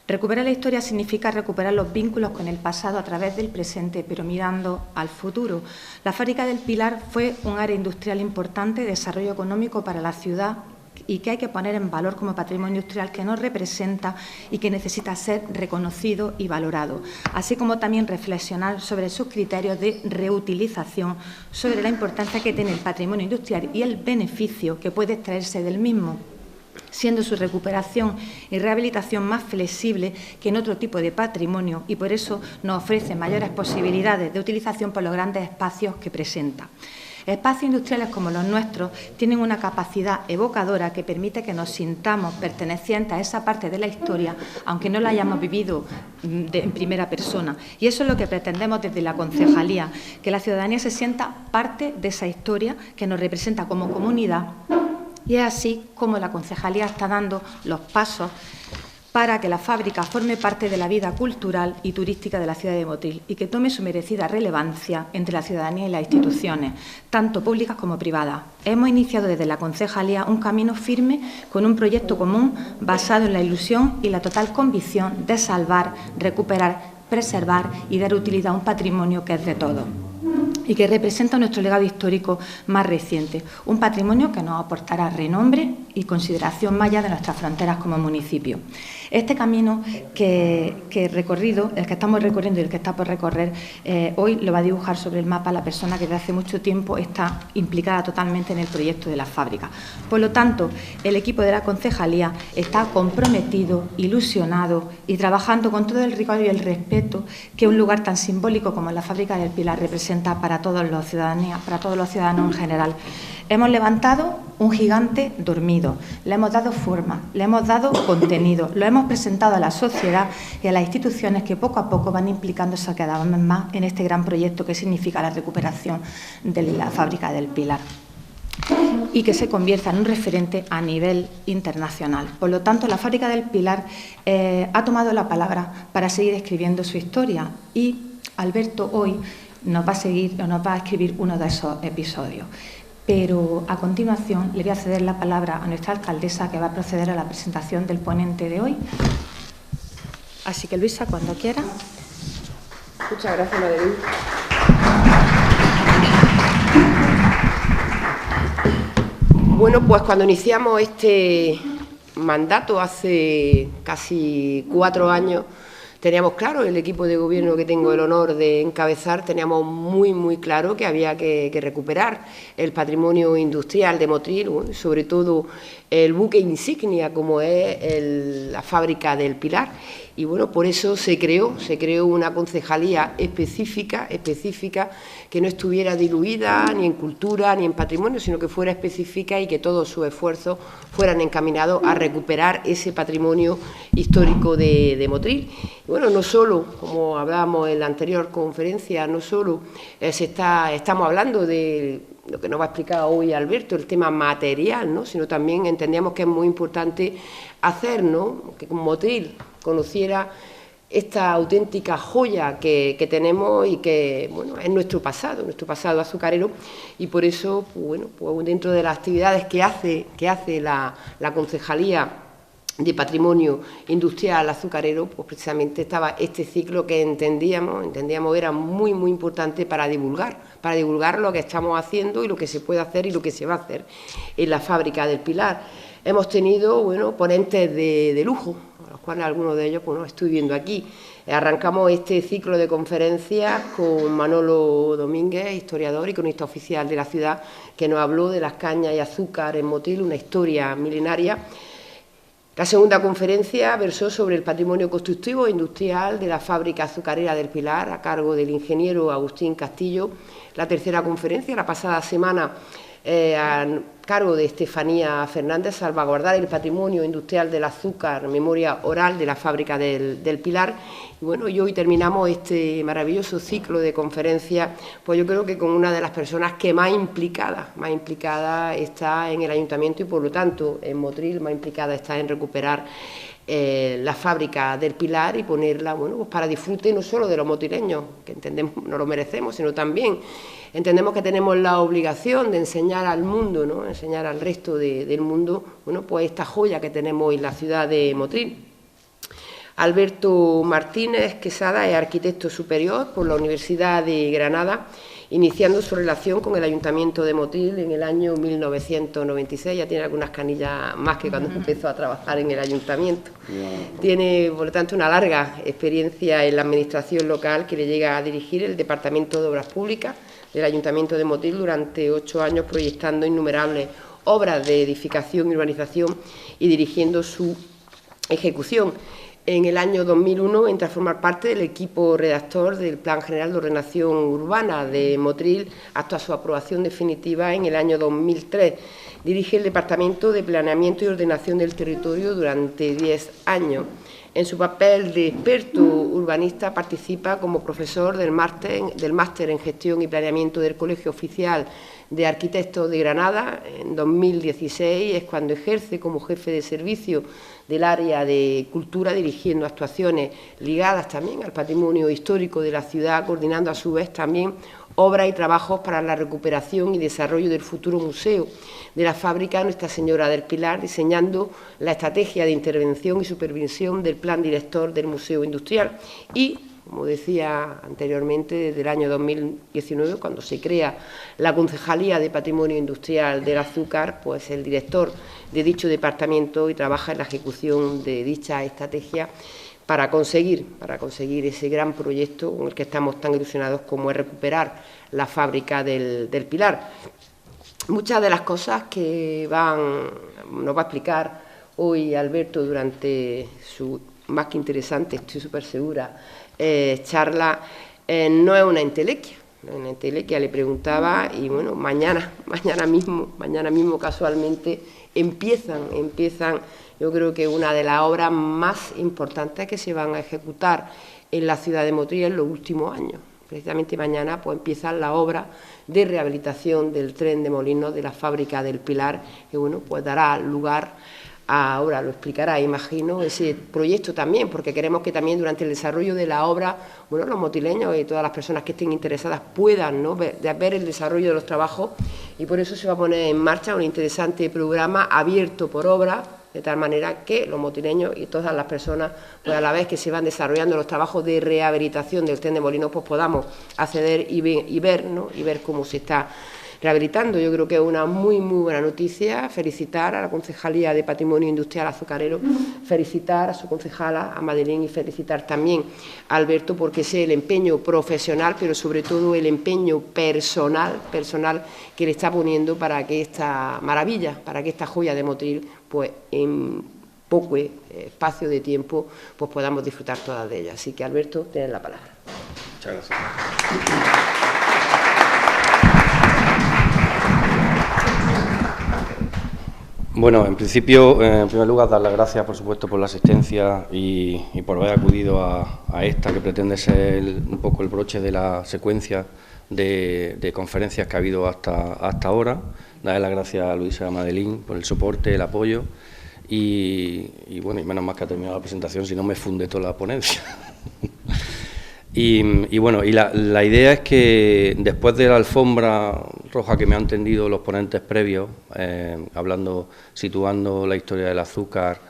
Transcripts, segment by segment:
Recuperar la historia significa recuperar los vínculos con el pasado a través del presente, pero mirando al futuro. La fábrica del Pilar fue un área industrial importante de desarrollo económico para la ciudad y que hay que poner en valor como patrimonio industrial que nos representa y que necesita ser reconocido y valorado, así como también reflexionar sobre sus criterios de reutilización, sobre la importancia que tiene el patrimonio industrial y el beneficio que puede extraerse del mismo, siendo su recuperación y rehabilitación más flexible que en otro tipo de patrimonio y por eso nos ofrece mayores posibilidades de utilización por los grandes espacios que presenta. Espacios industriales como los nuestros tienen una capacidad evocadora que permite que nos sintamos pertenecientes a esa parte de la historia, aunque no la hayamos vivido en primera persona. Y eso es lo que pretendemos desde la concejalía, que la ciudadanía se sienta parte de esa historia que nos representa como comunidad. Y es así como la concejalía está dando los pasos para que la fábrica forme parte de la vida cultural y turística de la ciudad de Motril y que tome su merecida relevancia entre la ciudadanía y las instituciones, tanto públicas como privadas. Hemos iniciado desde la concejalía un camino firme con un proyecto común basado en la ilusión y la total convicción de salvar, recuperar, preservar y dar utilidad a un patrimonio que es de todos y que representa nuestro legado histórico más reciente, un patrimonio que nos aportará renombre y consideración más allá de nuestras fronteras como municipio. Este camino que recorrido, el que estamos recorriendo y el que está por recorrer, hoy lo va a dibujar sobre el mapa la persona que desde hace mucho tiempo está implicada totalmente en el proyecto de la fábrica. Por lo tanto, el equipo de la concejalía está comprometido, ilusionado y trabajando con todo el rigor y el respeto que un lugar tan simbólico como la fábrica del Pilar representa para todos los ciudadanos en general. Hemos levantado un gigante dormido, le hemos dado forma, le hemos dado contenido, lo hemos presentado a la sociedad y a las instituciones que poco a poco van implicándose cada vez más en este gran proyecto que significa la recuperación de la fábrica del Pilar y que se convierta en un referente a nivel internacional. Por lo tanto, la fábrica del Pilar ha tomado la palabra para seguir escribiendo su historia y Alberto hoy nos va a escribir uno de esos episodios. Pero a continuación le voy a ceder la palabra a nuestra alcaldesa que va a proceder a la presentación del ponente de hoy. Así que Luisa, cuando quiera. Muchas gracias, Madeline. Bueno, pues cuando iniciamos este mandato hace casi 4 años, teníamos claro, el equipo de gobierno que tengo el honor de encabezar, teníamos muy claro que había que recuperar el patrimonio industrial de Motril, sobre todo el buque insignia como es la fábrica del Pilar. Y bueno, por eso se creó una concejalía específica que no estuviera diluida ni en cultura ni en patrimonio, sino que fuera específica y que todos sus esfuerzos fueran encaminados a recuperar ese patrimonio histórico de Motril. Y bueno, no solo, como hablábamos en la anterior conferencia, no solo estamos hablando de lo que nos va a explicar hoy Alberto, el tema material, ¿no?, sino también entendíamos que es muy importante hacer, ¿no?, que con Motril conociera esta auténtica joya que tenemos y que, bueno, es nuestro pasado azucarero, y por eso, pues dentro de las actividades que hace la Concejalía de Patrimonio Industrial Azucarero, pues precisamente estaba este ciclo que entendíamos era muy importante para divulgar lo que estamos haciendo y lo que se puede hacer y lo que se va a hacer en la fábrica del Pilar. Hemos tenido, ponentes de lujo, a los cuales algunos de ellos, estoy viendo aquí. Arrancamos este ciclo de conferencias con Manolo Domínguez, historiador y cronista oficial de la ciudad, que nos habló de las cañas y azúcar en Motril, una historia milenaria. La segunda conferencia versó sobre el patrimonio constructivo e industrial de la fábrica azucarera del Pilar, a cargo del ingeniero Agustín Castillo. La tercera conferencia, la pasada semana, a cargo de Estefanía Fernández, salvaguardar el patrimonio industrial del azúcar, memoria oral de la fábrica del Pilar. Y bueno, y hoy terminamos este maravilloso ciclo de conferencias, pues yo creo que con una de las personas que más implicada está en el ayuntamiento y por lo tanto en Motril, más implicada está en recuperar la fábrica del Pilar y ponerla, pues para disfrute no solo de los motrileños, que entendemos no lo merecemos, sino también entendemos que tenemos la obligación de enseñar al mundo, ¿no?, enseñar al resto del mundo, pues esta joya que tenemos en la ciudad de Motril. Alberto Martínez Quesada es arquitecto superior por la Universidad de Granada, iniciando su relación con el Ayuntamiento de Motril en el año 1996. Ya tiene algunas canillas más que cuando empezó a trabajar en el Ayuntamiento. Tiene, por lo tanto, una larga experiencia en la administración local, que le llega a dirigir el Departamento de Obras Públicas del Ayuntamiento de Motril durante 8 años, proyectando innumerables obras de edificación y urbanización y dirigiendo su ejecución. En el año 2001 entra a formar parte del equipo redactor del Plan General de Ordenación Urbana de Motril hasta su aprobación definitiva en el año 2003. Dirige el Departamento de Planeamiento y Ordenación del Territorio durante 10 años. En su papel de experto urbanista participa como profesor del máster en Gestión y Planeamiento del Colegio Oficial de Arquitectos de Granada. En 2016 es cuando ejerce como jefe de servicio del área de cultura, dirigiendo actuaciones ligadas también al patrimonio histórico de la ciudad, coordinando a su vez también obras y trabajos para la recuperación y desarrollo del futuro museo de la fábrica Nuestra Señora del Pilar, diseñando la estrategia de intervención y supervisión del plan director del Museo Industrial y, como decía anteriormente, desde el año 2019, cuando se crea la Concejalía de Patrimonio Industrial del Azúcar, pues el director de dicho departamento y trabaja en la ejecución de dicha estrategia para conseguir ese gran proyecto con el que estamos tan ilusionados como es recuperar la fábrica del Pilar. Muchas de las cosas que nos va a explicar hoy Alberto durante su más que interesante, estoy súper segura, charla, no es una entelequia. En entelequia le preguntaba y bueno, mañana mismo casualmente empiezan, yo creo que una de las obras más importantes que se van a ejecutar en la ciudad de Motril en los últimos años. Precisamente mañana pues empiezan la obra de rehabilitación del tren de molinos de la fábrica del Pilar, que bueno, pues dará lugar ahora lo explicará, imagino, ese proyecto también, porque queremos que también durante el desarrollo de la obra, bueno, los motrileños y todas las personas que estén interesadas puedan, ¿no?, ver el desarrollo de los trabajos, y por eso se va a poner en marcha un interesante programa abierto por obra, de tal manera que los motrileños y todas las personas, pues a la vez que se van desarrollando los trabajos de rehabilitación del tren de molinos, pues podamos acceder y ver, ¿no?, y ver cómo se está rehabilitando. Yo creo que es una muy buena noticia. Felicitar a la Concejalía de Patrimonio Industrial Azucarero, felicitar a su concejala, a Madeline, y felicitar también a Alberto, porque sé el empeño profesional, pero sobre todo el empeño personal que le está poniendo para que esta maravilla, para que esta joya de Motril, pues en poco espacio de tiempo, pues podamos disfrutar todas de ellas. Así que, Alberto, tienes la palabra. Muchas gracias. Bueno, en principio, en primer lugar, dar las gracias, por supuesto, por la asistencia y por haber acudido a esta, que pretende ser un poco el broche de la secuencia de conferencias que ha habido hasta ahora. Darle las gracias a Luisa y a Madeline por el soporte, el apoyo y bueno, y menos mal que ha terminado la presentación, si no me funde toda la ponencia. Y bueno, y la idea es que después de la alfombra roja que me han tendido los ponentes previos, situando la historia del azúcar,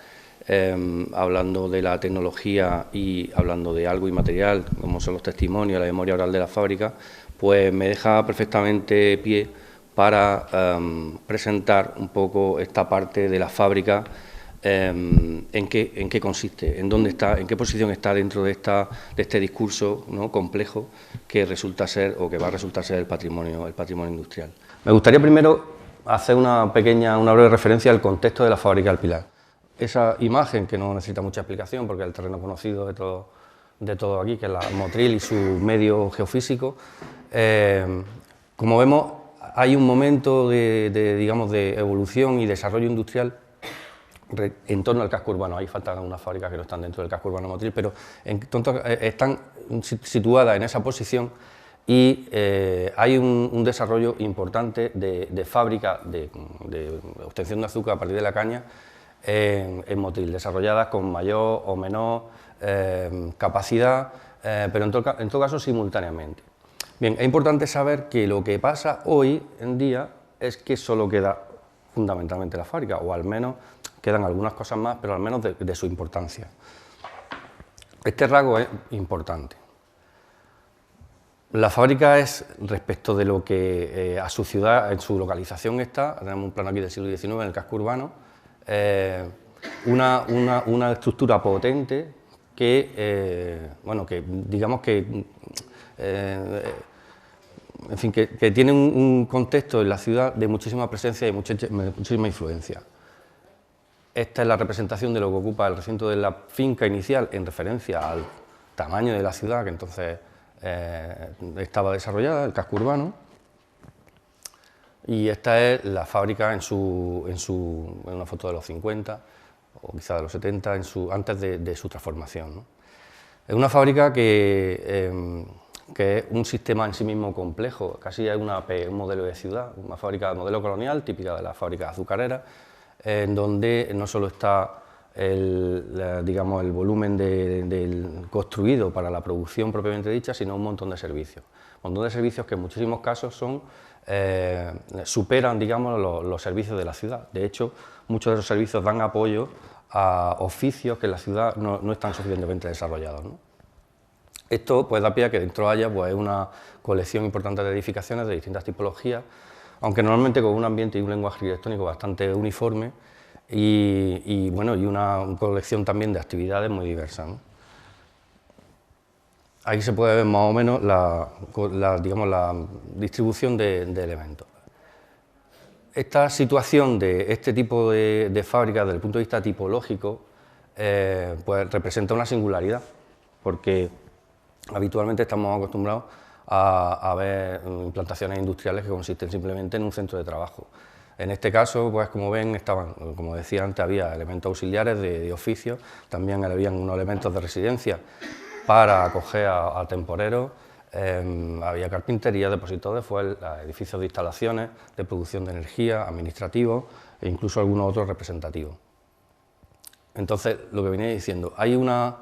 hablando de la tecnología y hablando de algo inmaterial, como son los testimonios, la memoria oral de la fábrica, pues me deja perfectamente pie para presentar un poco esta parte de la fábrica. ¿En qué consiste? ¿En dónde está? ¿En qué posición está dentro de este discurso, ¿no?, complejo que resulta ser o que va a resultar ser el patrimonio industrial? Me gustaría primero hacer una breve referencia al contexto de la fábrica del Pilar. Esa imagen, que no necesita mucha explicación porque es el terreno conocido de todo aquí, que es la Motril y su medio geofísico. Como vemos, hay un momento de evolución y desarrollo industrial en torno al casco urbano. Ahí faltan algunas fábricas que no están dentro del casco urbano Motril, pero están situadas en esa posición y hay un desarrollo importante de fábrica de obtención de azúcar a partir de la caña en Motril, desarrolladas con mayor o menor capacidad, pero en todo caso simultáneamente. Bien, es importante saber que lo que pasa hoy en día es que solo queda fundamentalmente la fábrica, o al menos quedan algunas cosas más, pero al menos de su importancia. Este rasgo es importante. La fábrica es, respecto de lo que a su ciudad, en su localización está, tenemos un plano aquí del siglo XIX en el casco urbano, una estructura potente que, bueno, que digamos que, en fin, que tiene un contexto en la ciudad de muchísima presencia y muchísima influencia. Esta es la representación de lo que ocupa el recinto de la finca inicial en referencia al tamaño de la ciudad que entonces estaba desarrollada, el casco urbano, y esta es la fábrica en una foto de los 50 o quizá de los 70, antes de su transformación, ¿no? Es una fábrica que es un sistema en sí mismo complejo, casi es un modelo de ciudad, una fábrica de modelo colonial, típica de la fábrica azucarera, en donde no solo está digamos, el volumen del construido para la producción propiamente dicha, sino un montón de servicios. Un montón de servicios que en muchísimos casos superan, digamos, los servicios de la ciudad. De hecho, muchos de esos servicios dan apoyo a oficios que en la ciudad no están suficientemente desarrollados, ¿no? Esto pues da pie a que dentro haya pues, una colección importante de edificaciones de distintas tipologías, aunque normalmente con un ambiente y un lenguaje arquitectónico bastante uniforme, y una colección también de actividades muy diversas, ¿no? Ahí se puede ver más o menos la distribución de elementos. Esta situación de este tipo de fábricas desde el punto de vista tipológico pues representa una singularidad, porque habitualmente estamos acostumbrados a ver implantaciones industriales que consisten simplemente en un centro de trabajo. En este caso, pues como ven, como decía antes, había elementos auxiliares de oficio, también había unos elementos de residencia para acoger a temporeros, había carpintería, depósitos de fuel, edificios de instalaciones, de producción de energía, administrativos e incluso algunos otros representativos. Entonces, lo que venía diciendo, hay una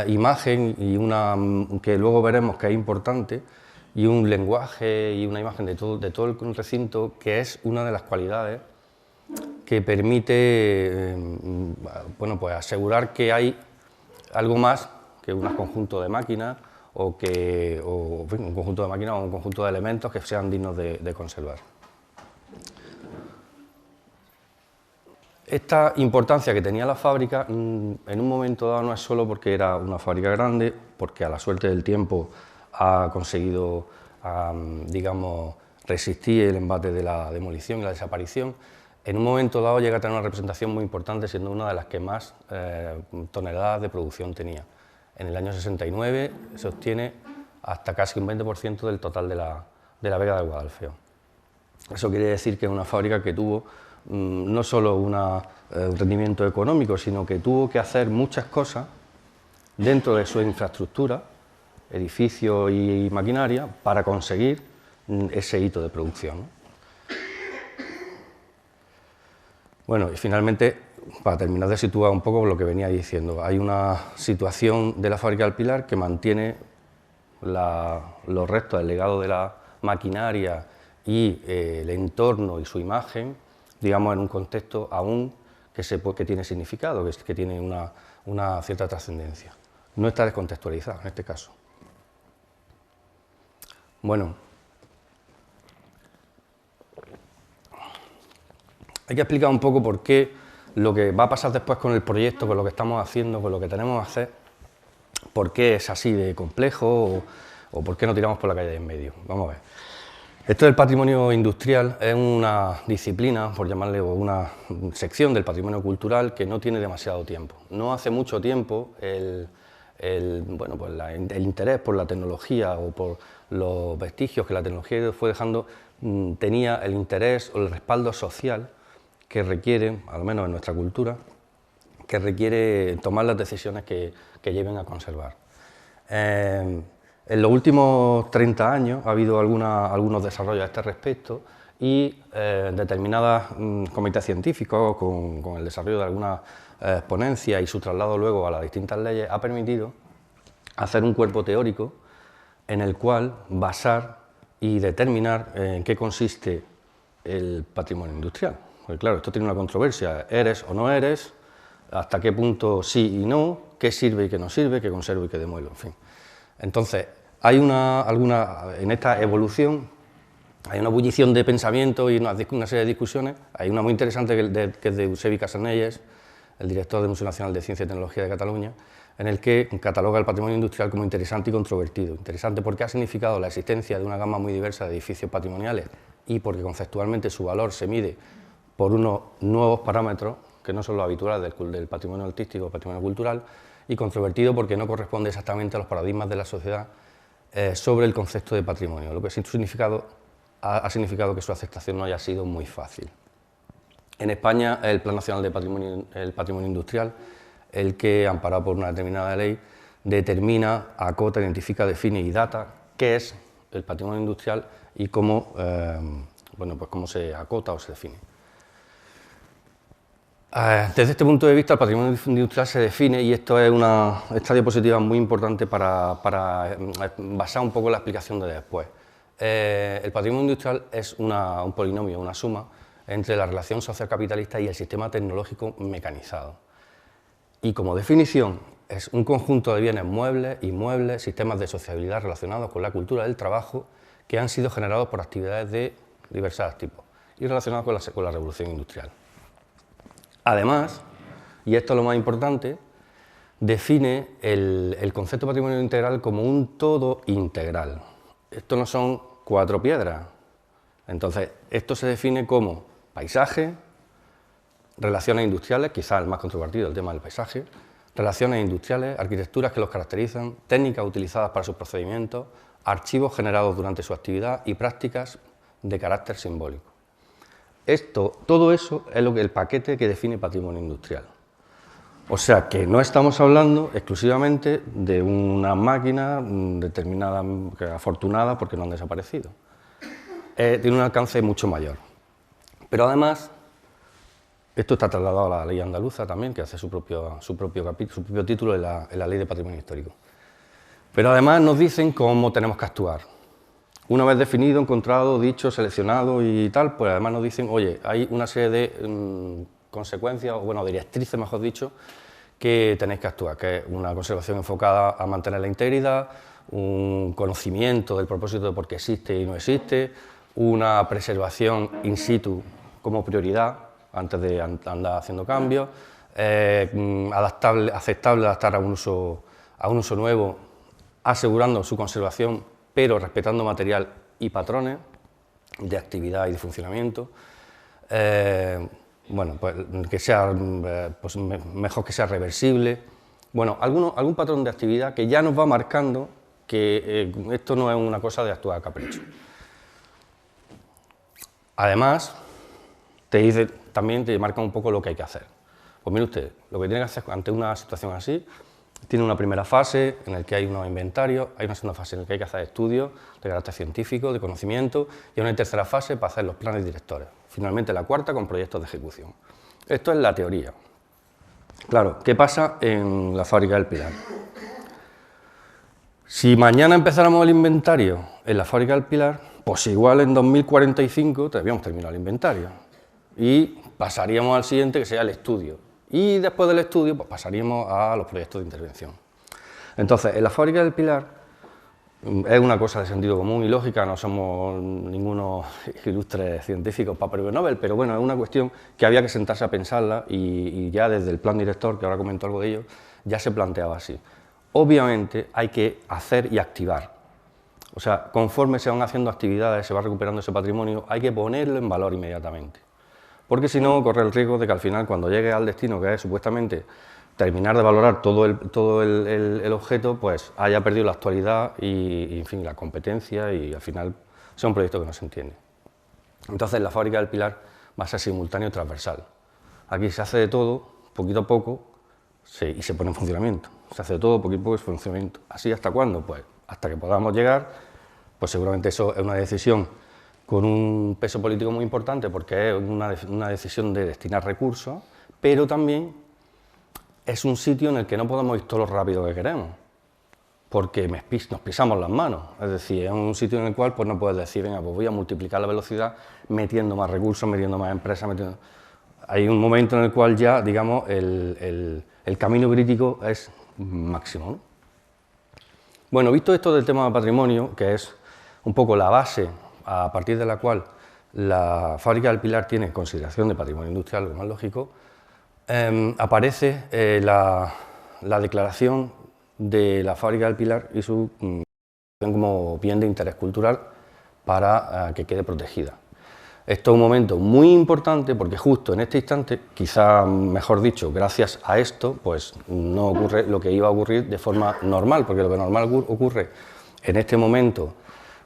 imagen que luego veremos que es importante, y un lenguaje y una imagen de todo el recinto, que es una de las cualidades que permite pues asegurar que hay algo más que un conjunto de máquinas o un conjunto de máquinas o un conjunto de elementos que sean dignos de conservar. Esta importancia que tenía la fábrica en un momento dado no es solo porque era una fábrica grande, porque a la suerte del tiempo ha conseguido, digamos, resistir el embate de la demolición y la desaparición. En un momento dado llega a tener una representación muy importante, siendo una de las que más toneladas de producción tenía. En el año 69 se obtiene hasta casi un 20% del total de la Vega de Guadalfeo. Eso quiere decir que es una fábrica que tuvo no solo un rendimiento económico, sino que tuvo que hacer muchas cosas dentro de su infraestructura, edificios y maquinaria, para conseguir ese hito de producción. Bueno, y finalmente, para terminar de situar un poco lo que venía diciendo, hay una situación de la fábrica del Pilar que mantiene los restos del legado de la maquinaria y el entorno y su imagen, digamos, en un contexto aún que tiene significado, que tiene una cierta trascendencia. No está descontextualizado en este caso. Bueno, hay que explicar un poco por qué lo que va a pasar después con el proyecto, con lo que estamos haciendo, con lo que tenemos que hacer, por qué es así de complejo o por qué no tiramos por la calle de en medio. Vamos a ver. Esto del patrimonio industrial es una disciplina, por llamarle, o una sección del patrimonio cultural que no tiene demasiado tiempo. No hace mucho tiempo el interés por la tecnología o por los vestigios que la tecnología fue dejando tenía el interés o el respaldo social que requiere, al menos en nuestra cultura, que requiere tomar las decisiones que lleven a conservar. En los últimos 30 años ha habido algunos desarrollos a este respecto y determinados comités científicos, con el desarrollo de algunas ponencias y su traslado luego a las distintas leyes, ha permitido hacer un cuerpo teórico en el cual basar y determinar en qué consiste el patrimonio industrial. Porque claro, esto tiene una controversia, eres o no eres, hasta qué punto sí y no, qué sirve y qué no sirve, qué conservo y qué demuelo, en fin. Entonces, hay en esta evolución hay una ebullición de pensamiento y una serie de discusiones. Hay una muy interesante que es de Eusebi Cassanelles, el director del Museo Nacional de Ciencia y Tecnología de Cataluña, en el que cataloga el patrimonio industrial como interesante y controvertido. Interesante porque ha significado la existencia de una gama muy diversa de edificios patrimoniales y porque conceptualmente su valor se mide por unos nuevos parámetros que no son los habituales del patrimonio artístico o patrimonio cultural, y controvertido porque no corresponde exactamente a los paradigmas de la sociedad sobre el concepto de patrimonio, lo que ha significado que su aceptación no haya sido muy fácil. En España, el Plan Nacional de Patrimonio Industrial, el que, amparado por una determinada ley, determina, acota, identifica, define y data qué es el patrimonio industrial y cómo, cómo se acota o se define. Desde este punto de vista, el patrimonio industrial se define, y esta diapositiva es muy importante para basar un poco la explicación de después. El patrimonio industrial es un polinomio, una suma entre la relación social capitalista y el sistema tecnológico mecanizado. Y como definición, es un conjunto de bienes muebles, inmuebles, sistemas de sociabilidad relacionados con la cultura del trabajo que han sido generados por actividades de diversos tipos y relacionados con la revolución industrial. Además, y esto es lo más importante, define el concepto de patrimonio integral como un todo integral. Esto no son cuatro piedras. Entonces, esto se define como paisaje, relaciones industriales, quizás el más controvertido, el tema del paisaje, relaciones industriales, arquitecturas que los caracterizan, técnicas utilizadas para sus procedimientos, archivos generados durante su actividad y prácticas de carácter simbólico. Todo eso es el paquete que define patrimonio industrial. O sea que no estamos hablando exclusivamente de una máquina determinada, afortunada porque no han desaparecido. Tiene un alcance mucho mayor. Pero además, esto está trasladado a la ley andaluza también, que hace su propio título en la Ley de Patrimonio Histórico. Pero además nos dicen cómo tenemos que actuar. Una vez definido, encontrado, dicho, seleccionado y tal, pues además nos dicen, oye, hay una serie de consecuencias, o bueno, directrices, mejor dicho, que tenéis que actuar, que es una conservación enfocada a mantener la integridad, un conocimiento del propósito de por qué existe y no existe, una preservación in situ como prioridad antes de andar haciendo cambios, aceptable adaptar a un uso nuevo, asegurando su conservación, pero respetando material y patrones de actividad y de funcionamiento. Bueno, pues que sea mejor que sea reversible. Bueno, algún patrón de actividad que ya nos va marcando que esto no es una cosa de actuar a capricho. Además, también te marca un poco lo que hay que hacer. Pues mire usted, lo que tiene que hacer ante una situación así, tiene una primera fase en la que hay unos inventarios, hay una segunda fase en la que hay que hacer estudios de carácter científico, de conocimiento, y una tercera fase para hacer los planes directores. Finalmente la cuarta con proyectos de ejecución. Esto es la teoría. Claro, ¿qué pasa en la fábrica del Pilar? Si mañana empezáramos el inventario en la fábrica del Pilar, pues igual en 2045 habíamos terminado el inventario y pasaríamos al siguiente, que sería el estudio. Y después del estudio pues pasaríamos a los proyectos de intervención. Entonces, en la fábrica del Pilar es una cosa de sentido común y lógica, no somos ningunos ilustres científicos para premio Nobel, pero bueno, es una cuestión que había que sentarse a pensarla y ya desde el plan director, que ahora comento algo de ello, ya se planteaba así. Obviamente hay que hacer y activar. O sea, conforme se van haciendo actividades, se va recuperando ese patrimonio, hay que ponerlo en valor inmediatamente. Porque si no, corre el riesgo de que al final, cuando llegue al destino, que es supuestamente terminar de valorar todo el objeto, pues haya perdido la actualidad y, en fin, la competencia, y al final sea un proyecto que no se entiende. Entonces, la fábrica del Pilar va a ser simultáneo y transversal. Aquí se hace de todo, poquito a poco, y se pone en funcionamiento. Se hace de todo, poquito a poco, y funcionamiento. ¿Así hasta cuándo? Pues hasta que podamos llegar, pues seguramente eso es una decisión con un peso político muy importante, porque es una decisión de destinar recursos, pero también es un sitio en el que no podemos ir todo lo rápido que queremos, porque nos pisamos las manos. Es decir, es un sitio en el cual pues, no puedes decir, venga, pues voy a multiplicar la velocidad metiendo más recursos, metiendo más empresas, Hay un momento en el cual ya, digamos, el camino crítico es máximo, ¿no? Bueno, visto esto del tema de patrimonio, que es un poco la base a partir de la cual la fábrica del Pilar tiene consideración de patrimonio industrial, lo más lógico, aparece la declaración de la fábrica del Pilar y su como bien de interés cultural para que quede protegida. Esto es un momento muy importante porque justo en este instante, quizá mejor dicho, gracias a esto, pues no ocurre lo que iba a ocurrir de forma normal, porque lo que normal ocurre en este momento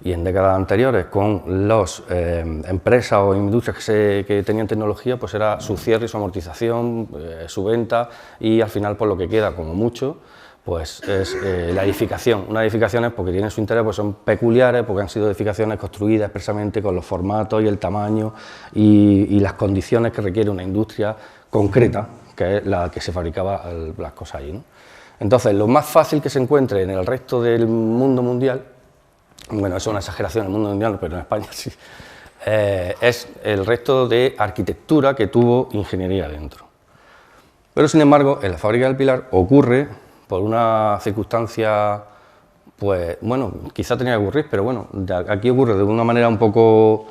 y en décadas anteriores con las empresas o industrias que tenían tecnología, pues era su cierre y su amortización, su venta y al final por lo que queda como mucho pues es la edificación. Unas edificaciones porque tienen su interés, pues son peculiares, porque han sido edificaciones construidas expresamente con los formatos y el tamaño y las condiciones que requiere una industria concreta, que es la que se fabricaba las cosas allí, ¿no? Entonces, lo más fácil que se encuentre en el resto del mundo mundial, bueno, eso es una exageración en el mundo mundial, pero en España sí, es el resto de arquitectura que tuvo ingeniería dentro. Pero, sin embargo, en la fábrica del Pilar ocurre por una circunstancia, pues, bueno, quizá tenía que ocurrir, pero bueno, aquí ocurre de una manera un poco,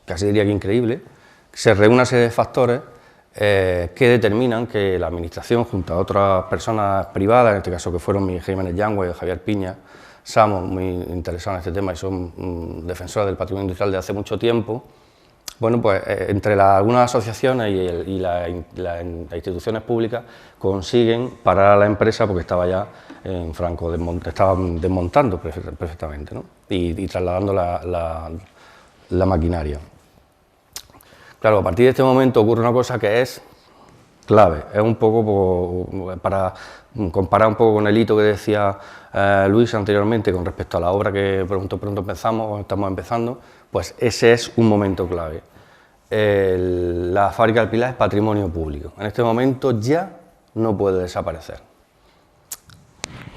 casi diría que increíble, se reúne una serie de factores que determinan que la administración, junto a otras personas privadas, en este caso que fueron Miguel Jiménez Yangüe y Javier Piña, somos muy interesados en este tema y son defensores del patrimonio industrial de hace mucho tiempo. Bueno, pues entre algunas asociaciones y las instituciones públicas consiguen parar a la empresa porque estaba ya en franco, estaban desmontando perfectamente, ¿no? y trasladando la maquinaria. Claro, a partir de este momento ocurre una cosa que es clave, es un poco para comparar un poco con el hito que decía Luis anteriormente con respecto a la obra que pronto estamos empezando, pues ese es un momento clave. La fábrica del Pilar es patrimonio público. En este momento ya no puede desaparecer.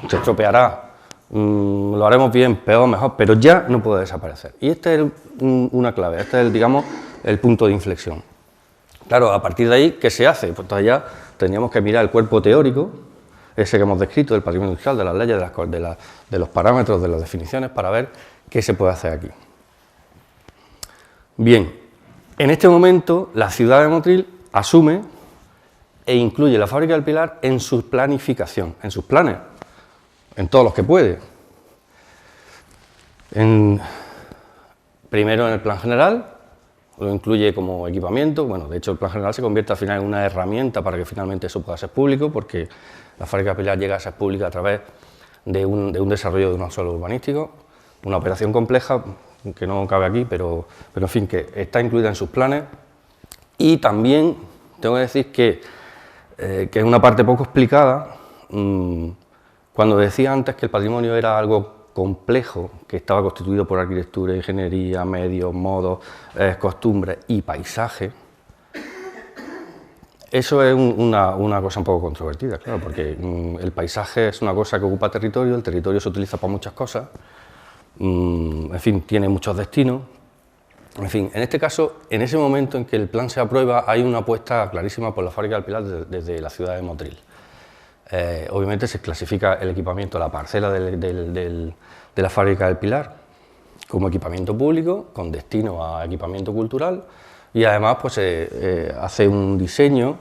Se estropeará, lo haremos bien, peor, mejor, pero ya no puede desaparecer. Y esta es una clave, este es, digamos, el punto de inflexión. Claro, a partir de ahí, ¿qué se hace? Pues todavía tendríamos que mirar el cuerpo teórico, ese que hemos descrito, del patrimonio industrial, de las leyes, de los parámetros, de las definiciones, para ver qué se puede hacer aquí. Bien, en este momento la ciudad de Motril asume e incluye la fábrica del Pilar en su planificación, en sus planes, en todos los que puede. Primero en el plan general, lo incluye como equipamiento, bueno, de hecho el plan general se convierte al final en una herramienta para que finalmente eso pueda ser público, porque la fábrica del Pilar llega a ser pública a través de un desarrollo de un suelo urbanístico, una operación compleja que no cabe aquí, pero en fin, que está incluida en sus planes. Y también tengo que decir que es una parte poco explicada, cuando decía antes que el patrimonio era algo complejo, que estaba constituido por arquitectura, ingeniería, medios, modos, costumbres y paisaje. Eso es una cosa un poco controvertida, claro, porque el paisaje es una cosa que ocupa territorio, el territorio se utiliza para muchas cosas, en fin, tiene muchos destinos. En fin, en este caso, en ese momento en que el plan se aprueba, hay una apuesta clarísima por la fábrica del Pilar desde la ciudad de Motril. Obviamente se clasifica el equipamiento, la parcela de la fábrica del Pilar como equipamiento público, con destino a equipamiento cultural, y además pues se hace un diseño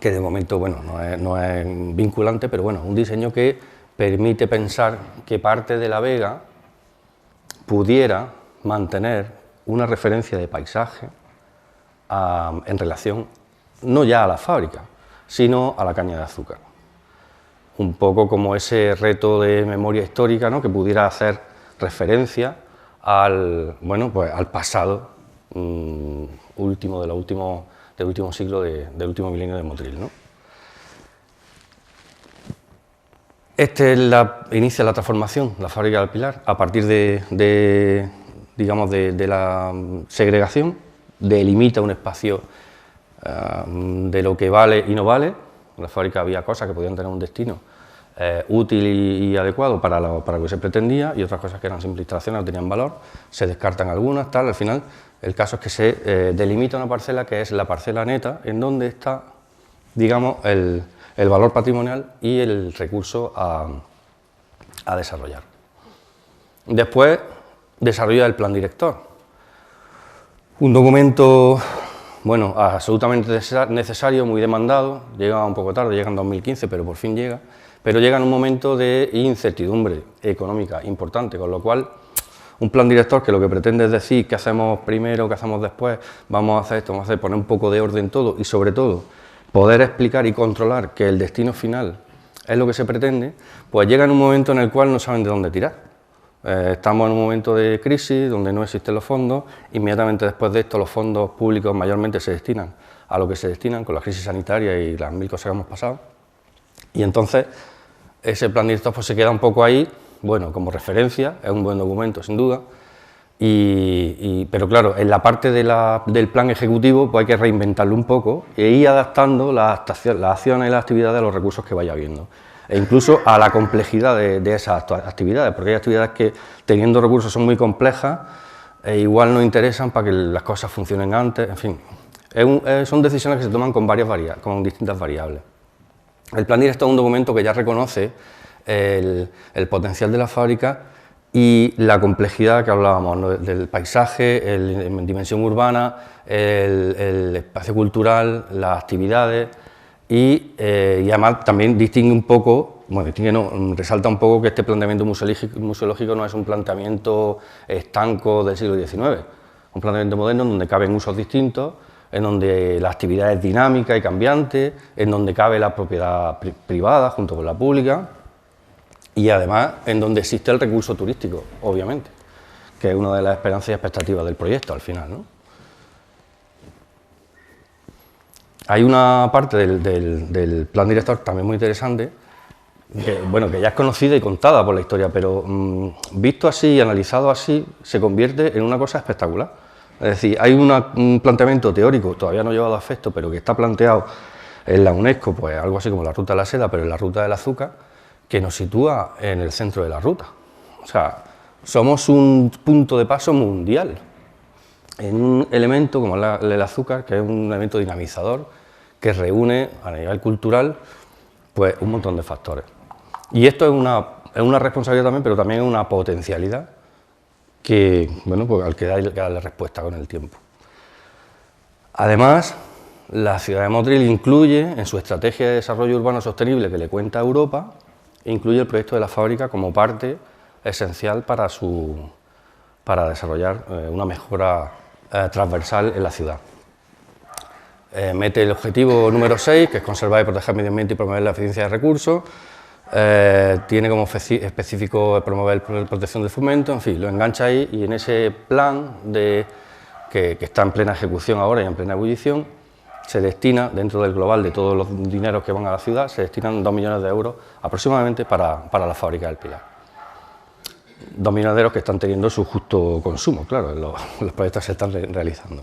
que de momento, bueno, no es vinculante, pero bueno, un diseño que permite pensar que parte de la vega pudiera mantener una referencia de paisaje en relación no ya a la fábrica, sino a la caña de azúcar. Un poco como ese reto de memoria histórica, ¿no?, que pudiera hacer referencia al pasado último del último siglo, del último milenio de Motril, ¿no? Inicia la transformación, la fábrica del Pilar, a partir de la segregación, delimita un espacio de lo que vale y no vale. En la fábrica había cosas que podían tener un destino útil y adecuado para lo que se pretendía, y otras cosas que eran simples instalaciones, no tenían valor, se descartan algunas, tal. Al final, el caso es que se delimita una parcela que es la parcela neta, en donde está, digamos, el el valor patrimonial y el recurso a desarrollar. Después, desarrollo del plan director. Un documento, bueno, absolutamente necesario, muy demandado, llega un poco tarde, llega en 2015, pero por fin llega, pero llega en un momento de incertidumbre económica importante, con lo cual un plan director que lo que pretende es decir qué hacemos primero, qué hacemos después, vamos a hacer esto, vamos a hacer, poner un poco de orden todo y sobre todo poder explicar y controlar que el destino final es lo que se pretende, pues llega en un momento en el cual no saben de dónde tirar. Estamos en un momento de crisis donde no existen los fondos, inmediatamente después de esto los fondos públicos mayormente se destinan a lo que se destinan con la crisis sanitaria y las 1000 cosas que hemos pasado, y entonces ese plan director pues se queda un poco ahí, bueno, como referencia, es un buen documento sin duda, pero claro, en la parte del plan ejecutivo pues hay que reinventarlo un poco e ir adaptando las acciones y las actividades a los recursos que vaya habiendo, e incluso a la complejidad de esas actividades, porque hay actividades que teniendo recursos son muy complejas e igual no interesan para que las cosas funcionen antes, en fin, son decisiones que se toman con distintas variables. El plan director es un documento que ya reconoce el potencial de la fábrica y la complejidad que hablábamos, ¿no? Del paisaje, en dimensión urbana, el espacio cultural, las actividades y además también distingue un poco, bueno, resalta un poco que este planteamiento museológico no es un planteamiento estanco del siglo XIX, un planteamiento moderno en donde caben usos distintos, en donde la actividad es dinámica y cambiante, en donde cabe la propiedad privada junto con la pública y además en donde existe el recurso turístico, obviamente, que es una de las esperanzas y expectativas del proyecto al final, ¿no? Hay una parte del plan director también muy interesante, que ya es conocida y contada por la historia, pero visto así y analizado así, se convierte en una cosa espectacular. Es decir, hay un planteamiento teórico, todavía no llevado a efecto, pero que está planteado en la UNESCO, pues algo así como la ruta de la seda, pero en la ruta del azúcar, que nos sitúa en el centro de la ruta. O sea, somos un punto de paso mundial en un elemento como el azúcar, que es un elemento dinamizador que reúne a nivel cultural pues un montón de factores. Y esto es una responsabilidad también, pero también es una potencialidad que, bueno, pues al que hay que darle respuesta con el tiempo. Además, la ciudad de Motril incluye en su estrategia de desarrollo urbano sostenible que le cuenta a Europa, incluye el proyecto de la fábrica como parte esencial para desarrollar una mejora transversal en la ciudad. Mete el objetivo número 6, que es conservar y proteger el medio ambiente y promover la eficiencia de recursos. Tiene como específico promover la protección del fomento, en fin, lo engancha ahí y en ese plan que está en plena ejecución ahora y en plena ebullición, se destina, dentro del global de todos los dineros que van a la ciudad, se destinan 2 millones de euros aproximadamente para la fábrica del Pilar. 2 millones de euros que están teniendo su justo consumo, claro, los proyectos se están realizando.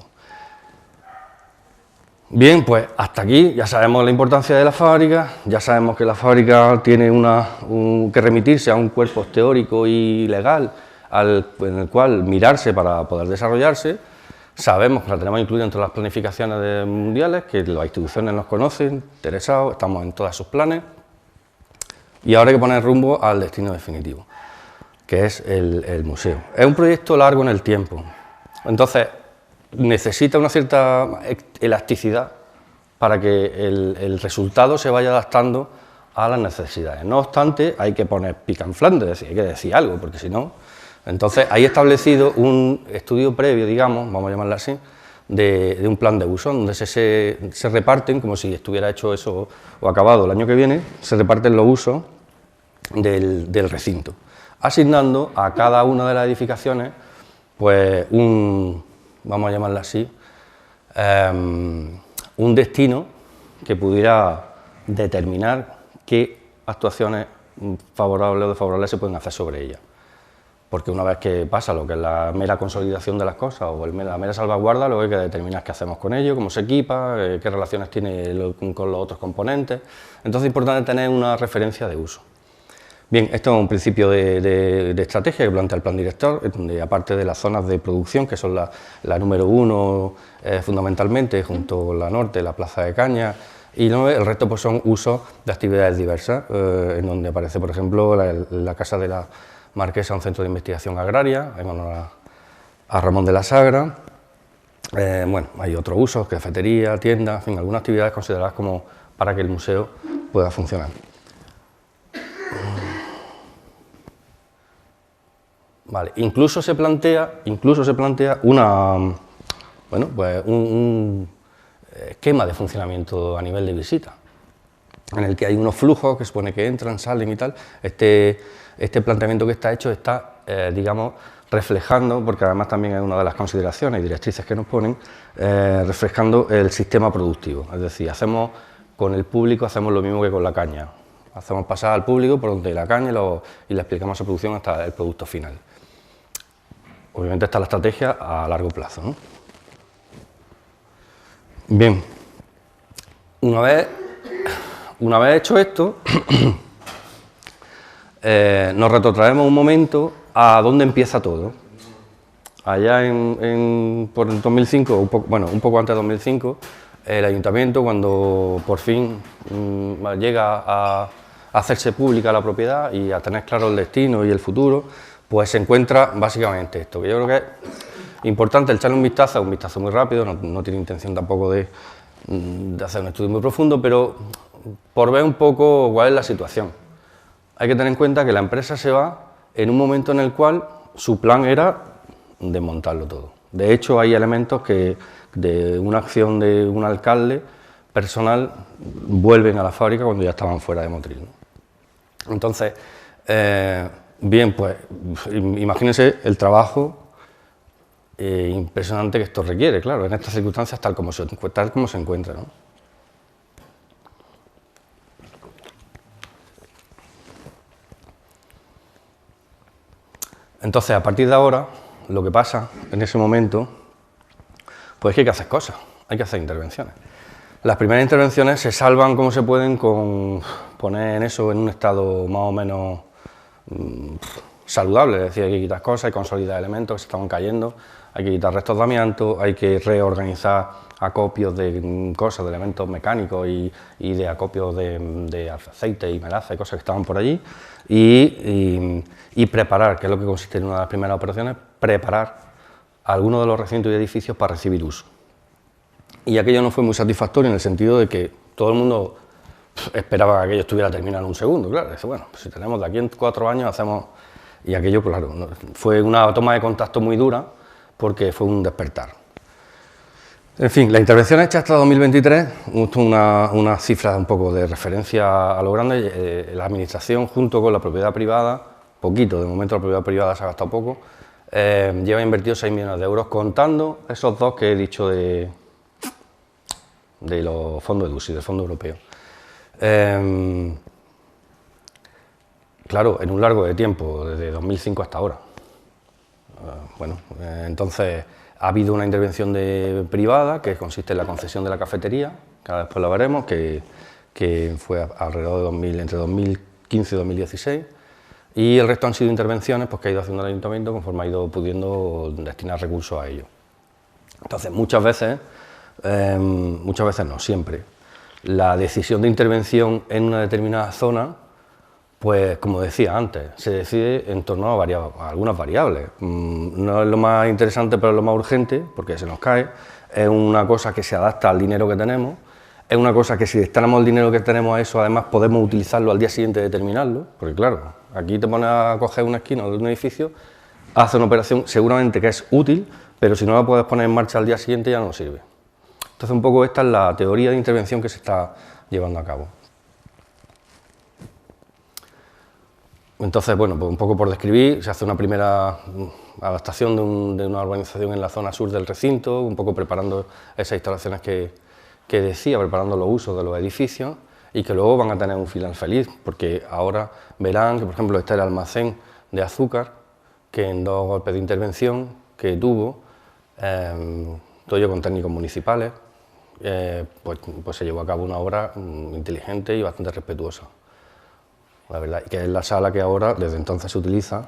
Bien, pues hasta aquí ya sabemos la importancia de la fábrica, ya sabemos que la fábrica tiene que remitirse a un cuerpo teórico y legal en el cual mirarse para poder desarrollarse. Sabemos que la tenemos incluida entre las planificaciones mundiales, que las instituciones nos conocen, interesados, estamos en todos sus planes y ahora hay que poner rumbo al destino definitivo, que es el museo. Es un proyecto largo en el tiempo, entonces necesita una cierta elasticidad para que el resultado se vaya adaptando a las necesidades. No obstante, hay que poner pica en Flandes, hay que decir algo, porque si no... Entonces, hay establecido un estudio previo, digamos, vamos a llamarlo así, de un plan de uso, donde se reparten, como si estuviera hecho eso o acabado el año que viene, se reparten los usos del recinto, asignando a cada una de las edificaciones, pues vamos a llamarlo así, un destino que pudiera determinar qué actuaciones favorables o desfavorables se pueden hacer sobre ella. Porque una vez que pasa lo que es la mera consolidación de las cosas o la mera salvaguarda, luego hay que determinar qué hacemos con ello, cómo se equipa, qué relaciones tiene con los otros componentes. Entonces es importante tener una referencia de uso. Bien, esto es un principio de estrategia que plantea el plan director, donde aparte de las zonas de producción, que son la número 1 fundamentalmente, junto con la norte, la plaza de Cañas, Y luego el resto pues, son usos de actividades diversas, en donde aparece, por ejemplo, la Casa de la Marquesa, un centro de investigación agraria, en honor a Ramón de la Sagra. Bueno, hay otros usos, cafetería, tiendas, en fin, algunas actividades consideradas como para que el museo pueda funcionar. Vale, incluso se plantea una, bueno, pues un esquema de funcionamiento a nivel de visita, en el que hay unos flujos que supone que entran, salen y tal. Este planteamiento que está hecho está, digamos, reflejando, porque además también es una de las consideraciones y directrices que nos ponen, reflejando el sistema productivo. Es decir, con el público hacemos lo mismo que con la caña. Hacemos pasar al público por donde la caña y le explicamos su producción hasta el producto final. Obviamente está la estrategia a largo plazo, ¿no? Bien, una vez hecho esto, nos retrotraemos un momento a dónde empieza todo. Allá por el 2005, un poco antes de 2005, el Ayuntamiento, cuando por fin llega a hacerse pública la propiedad y a tener claro el destino y el futuro, pues se encuentra básicamente esto, que yo creo que es importante echarle un vistazo muy rápido, no tiene intención tampoco de hacer un estudio muy profundo, pero por ver un poco cuál es la situación. Hay que tener en cuenta que la empresa se va en un momento en el cual su plan era desmontarlo todo. De hecho, hay elementos que de una acción de un alcalde personal vuelven a la fábrica cuando ya estaban fuera de Motril, ¿no? Entonces, bien, pues imagínense el trabajo impresionante que esto requiere, claro, en estas circunstancias tal como se encuentra, ¿no? Entonces, a partir de ahora, lo que pasa en ese momento, pues es que hay que hacer cosas, hay que hacer intervenciones. Las primeras intervenciones se salvan como se pueden con poner eso en un estado más o menos saludable, es decir, hay que quitar cosas, hay que consolidar elementos que se estaban cayendo, hay que quitar restos de amianto, hay que reorganizar acopios de cosas, de elementos mecánicos y de acopios de aceite y melaza y cosas que estaban por allí, y preparar, que es lo que consiste en una de las primeras operaciones, preparar algunos de los recintos y edificios para recibir uso. Y aquello no fue muy satisfactorio en el sentido de que todo el mundo esperaba que aquello estuviera terminado en un segundo, claro. Dice, bueno, pues si tenemos de aquí en 4 años hacemos... Y aquello, claro, fue una toma de contacto muy dura porque fue un despertar. En fin, la intervención hecha hasta 2023, una cifra un poco de referencia a lo grande, la administración junto con la propiedad privada, poquito, de momento la propiedad privada se ha gastado poco, lleva invertido 6 millones de euros, contando esos dos que he dicho de los fondos EDUSI, del Fondo Europeo. Claro, en un largo de tiempo, desde 2005 hasta ahora. Entonces ha habido una intervención privada que consiste en la concesión de la cafetería, que ahora después la veremos, que fue alrededor de entre 2015 y 2016, y el resto han sido intervenciones pues, que ha ido haciendo el Ayuntamiento conforme ha ido pudiendo destinar recursos a ello. Entonces, muchas veces no, siempre, la decisión de intervención en una determinada zona, pues como decía antes, se decide en torno a algunas variables. No es lo más interesante, pero es lo más urgente, porque se nos cae. Es una cosa que se adapta al dinero que tenemos. Es una cosa que si destinamos el dinero que tenemos a eso, además podemos utilizarlo al día siguiente de terminarlo. Porque claro, aquí te pones a coger una esquina de un edificio, hace una operación seguramente que es útil, pero si no la puedes poner en marcha al día siguiente ya no sirve. Entonces un poco esta es la teoría de intervención que se está llevando a cabo. Entonces, bueno, pues un poco por describir, se hace una primera adaptación de una urbanización en la zona sur del recinto, un poco preparando esas instalaciones que decía, preparando los usos de los edificios y que luego van a tener un final feliz, porque ahora verán que, por ejemplo, está el almacén de azúcar, que en 2 golpes de intervención que tuvo, todo ello con técnicos municipales, pues se llevó a cabo una obra inteligente y bastante respetuosa. La verdad, que es la sala que ahora, desde entonces, se utiliza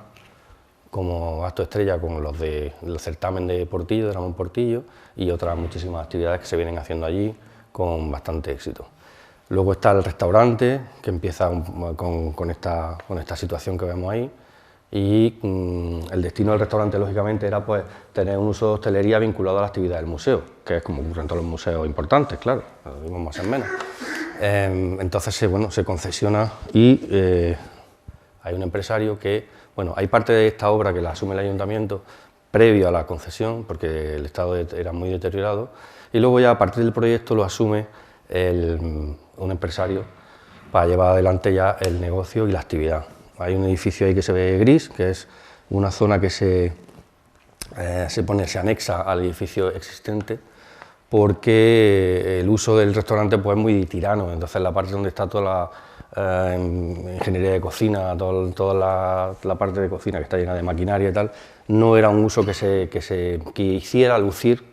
como acto estrella con los del certamen de Portillo, de Ramón Portillo, y otras muchísimas actividades que se vienen haciendo allí con bastante éxito. Luego está el restaurante, que empieza con esta situación que vemos ahí, y el destino del restaurante, lógicamente, era pues tener un uso de hostelería vinculado a la actividad del museo, que es como ocurre en todos los museos importantes, claro, lo mismo más o menos. Entonces, se concesiona y hay un empresario que, hay parte de esta obra que la asume el ayuntamiento previo a la concesión, porque el estado era muy deteriorado, y luego ya a partir del proyecto lo asume un empresario para llevar adelante ya el negocio y la actividad. Hay un edificio ahí que se ve gris, que es una zona que se anexa al edificio existente, porque el uso del restaurante pues, es muy tirano. Entonces la parte donde está toda la ingeniería de cocina, toda la parte de cocina que está llena de maquinaria y tal, no era un uso que hiciera lucir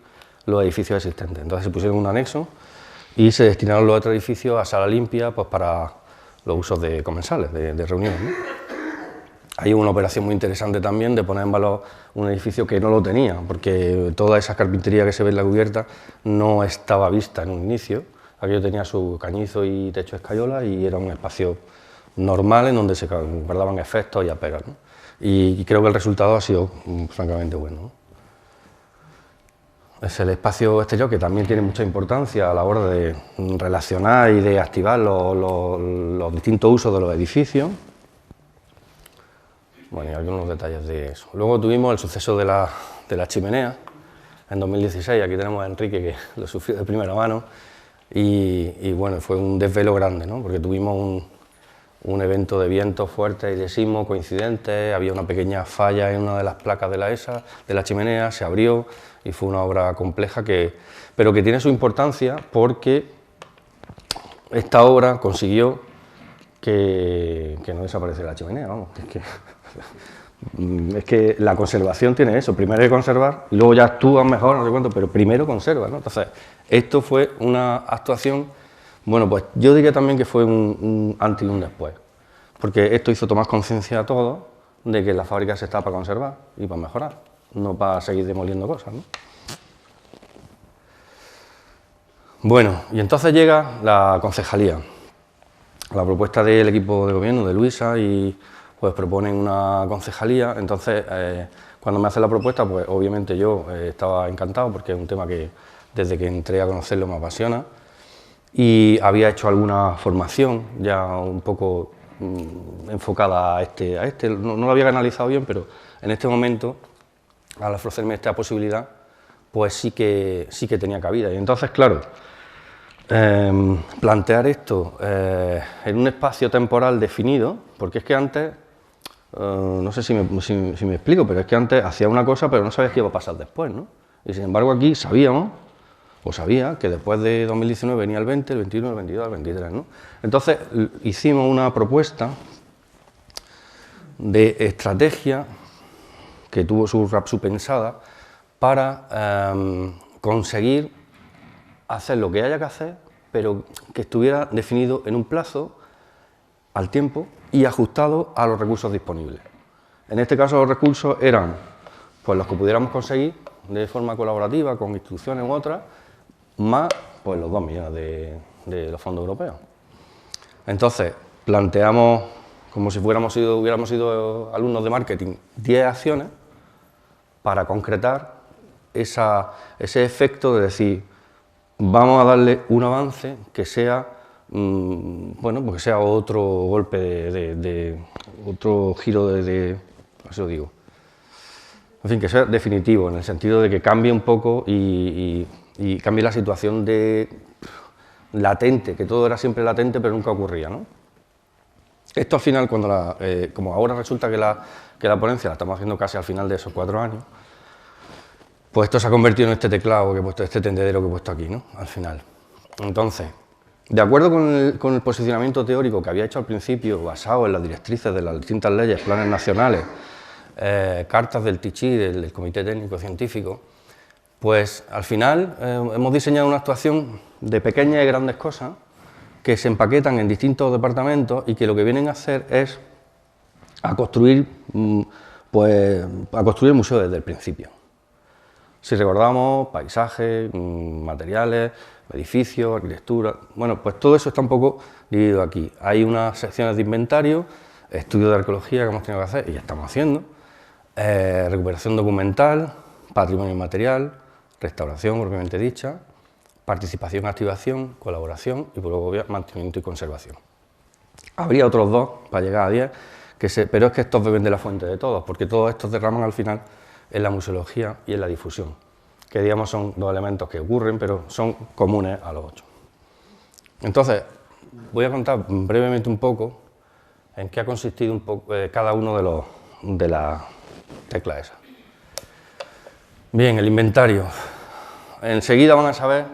los edificios existentes. Entonces se pusieron un anexo y se destinaron los otros edificios a sala limpia pues, para los usos de comensales, de reuniones, ¿no? Hay una operación muy interesante también de poner en valor un edificio que no lo tenía, porque toda esa carpintería que se ve en la cubierta no estaba vista en un inicio. Aquello tenía su cañizo y techo de escayola y era un espacio normal en donde se guardaban efectos y apegas, ¿no? Y creo que el resultado ha sido francamente bueno, ¿no? Es el espacio exterior que también tiene mucha importancia a la hora de relacionar y de activar los distintos usos de los edificios. Bueno, y algunos detalles de eso. Luego tuvimos el suceso de la chimenea en 2016. Aquí tenemos a Enrique, que lo sufrió de primera mano. Y bueno, fue un desvelo grande, ¿no? Porque tuvimos un evento de vientos fuertes y de sismo coincidentes. Había una pequeña falla en una de las placas de la ESA, de la chimenea, se abrió y fue una obra compleja, pero que tiene su importancia porque esta obra consiguió que no desapareciera la chimenea, vamos. Es que la conservación tiene eso, primero hay que conservar y luego ya actúas mejor, no sé cuánto, pero primero conserva, ¿no? Entonces, esto fue una actuación, bueno, pues yo diría también que fue un antes y un después, porque esto hizo tomar conciencia a todos de que la fábrica se está para conservar y para mejorar, no para seguir demoliendo cosas, ¿no? Bueno, y entonces llega la concejalía, la propuesta del equipo de gobierno, de Luisa, y pues proponen una concejalía. Entonces, cuando me hacen la propuesta, pues obviamente yo estaba encantado porque es un tema que desde que entré a conocerlo me apasiona y había hecho alguna formación ya un poco enfocada a este. No lo había analizado bien, pero en este momento, al ofrecerme esta posibilidad, pues sí que tenía cabida. Y entonces, claro, plantear esto en un espacio temporal definido, porque es que antes, no sé si me explico, pero es que antes hacía una cosa pero no sabías qué iba a pasar después, ¿no? Y sin embargo aquí sabía que después de 2019 venía el 20, el 21, el 22, el 23, ¿no? Entonces hicimos una propuesta de estrategia que tuvo su pensada para conseguir hacer lo que haya que hacer, pero que estuviera definido en un plazo, al tiempo y ajustado a los recursos disponibles. En este caso los recursos eran pues, los que pudiéramos conseguir de forma colaborativa con instituciones u otras, más pues, los 2 millones de los fondos europeos. Entonces planteamos, como si hubiéramos sido alumnos de marketing, 10 acciones para concretar ese efecto de decir, vamos a darle un avance que sea, bueno, pues que sea otro golpe otro giro eso digo. En fin, que sea definitivo, en el sentido de que cambie un poco y cambie la situación latente, que todo era siempre latente pero nunca ocurría, ¿no? Esto al final, como ahora resulta que la ponencia la estamos haciendo casi al final de esos 4 años, pues esto se ha convertido en este teclado que he puesto, este tendedero que he puesto aquí, ¿no? Al final. Entonces, de acuerdo con el posicionamiento teórico que había hecho al principio, basado en las directrices de las distintas leyes, planes nacionales, cartas del TICHI, del Comité Técnico Científico, pues al final hemos diseñado una actuación de pequeñas y grandes cosas que se empaquetan en distintos departamentos y que lo que vienen a hacer es a construir el museo desde el principio. Si recordamos, paisajes, materiales, edificios, arquitectura, bueno, pues todo eso está un poco dividido aquí. Hay unas secciones de inventario, estudios de arqueología que hemos tenido que hacer y ya estamos haciendo, recuperación documental, patrimonio inmaterial, restauración propiamente dicha, participación, activación, colaboración y luego mantenimiento y conservación. Habría otros 2 para llegar a 10, pero es que estos beben de la fuente de todos, porque todos estos derraman al final en la museología y en la difusión, que digamos son 2 elementos que ocurren, pero son comunes a los 8. Entonces, voy a contar brevemente un poco en qué ha consistido cada uno de las teclas esas. Bien, el inventario. Enseguida van a saber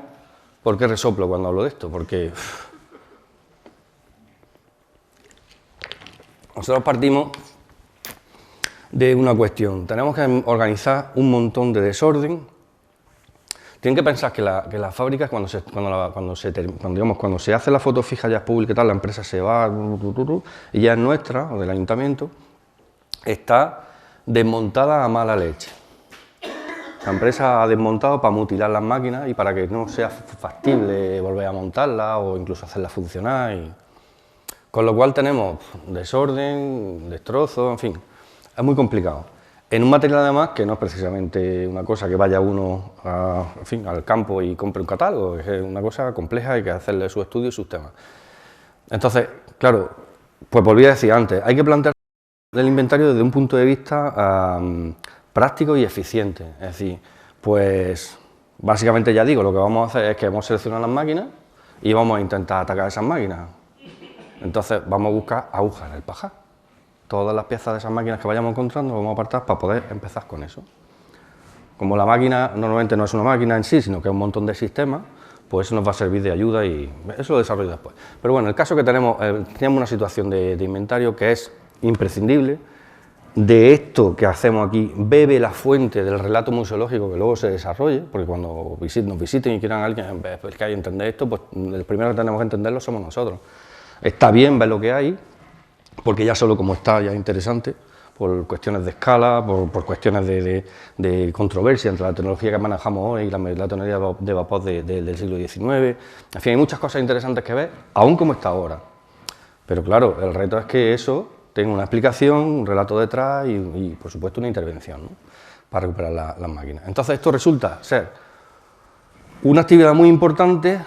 por qué resoplo cuando hablo de esto, porque nosotros partimos de una cuestión. Tenemos que organizar un montón de desorden. Tienen que pensar que las fábricas, cuando se hace la foto fija ya es pública y tal, la empresa se va y ya es nuestra, o del ayuntamiento, está desmontada a mala leche. La empresa ha desmontado para mutilar las máquinas y para que no sea factible volver a montarlas o incluso hacerlas funcionar. Con lo cual tenemos desorden, destrozos, en fin, es muy complicado. En un material además que no es precisamente una cosa que vaya uno al campo y compre un catálogo, es una cosa compleja, hay que hacerle su estudio y sus temas. Entonces, claro, pues volví a decir antes, hay que plantear el inventario desde un punto de vista práctico y eficiente. Es decir, pues básicamente ya digo, lo que vamos a hacer es que vamos a seleccionar las máquinas y vamos a intentar atacar esas máquinas. Entonces vamos a buscar agujas en el pajar. Todas las piezas de esas máquinas que vayamos encontrando vamos a apartar para poder empezar con eso. Como la máquina normalmente no es una máquina en sí, sino que es un montón de sistemas, pues eso nos va a servir de ayuda y eso lo desarrollo después. Pero bueno, el caso que teníamos una situación de inventario que es imprescindible. De esto que hacemos aquí bebe la fuente del relato museológico que luego se desarrolle, porque cuando nos visiten y quieran alguien que hay que entender esto, pues el primero que tenemos que entenderlo somos nosotros. Está bien ver lo que hay, porque ya solo como está ya es interesante, por cuestiones de escala, por cuestiones de controversia entre la tecnología que manejamos hoy y la tecnología de vapor del siglo XIX. En fin, hay muchas cosas interesantes que ver, aún como está ahora. Pero claro, el reto es que eso tenga una explicación, un relato detrás y por supuesto, una intervención, ¿no?, para recuperar las máquinas. Entonces, esto resulta ser una actividad muy importante,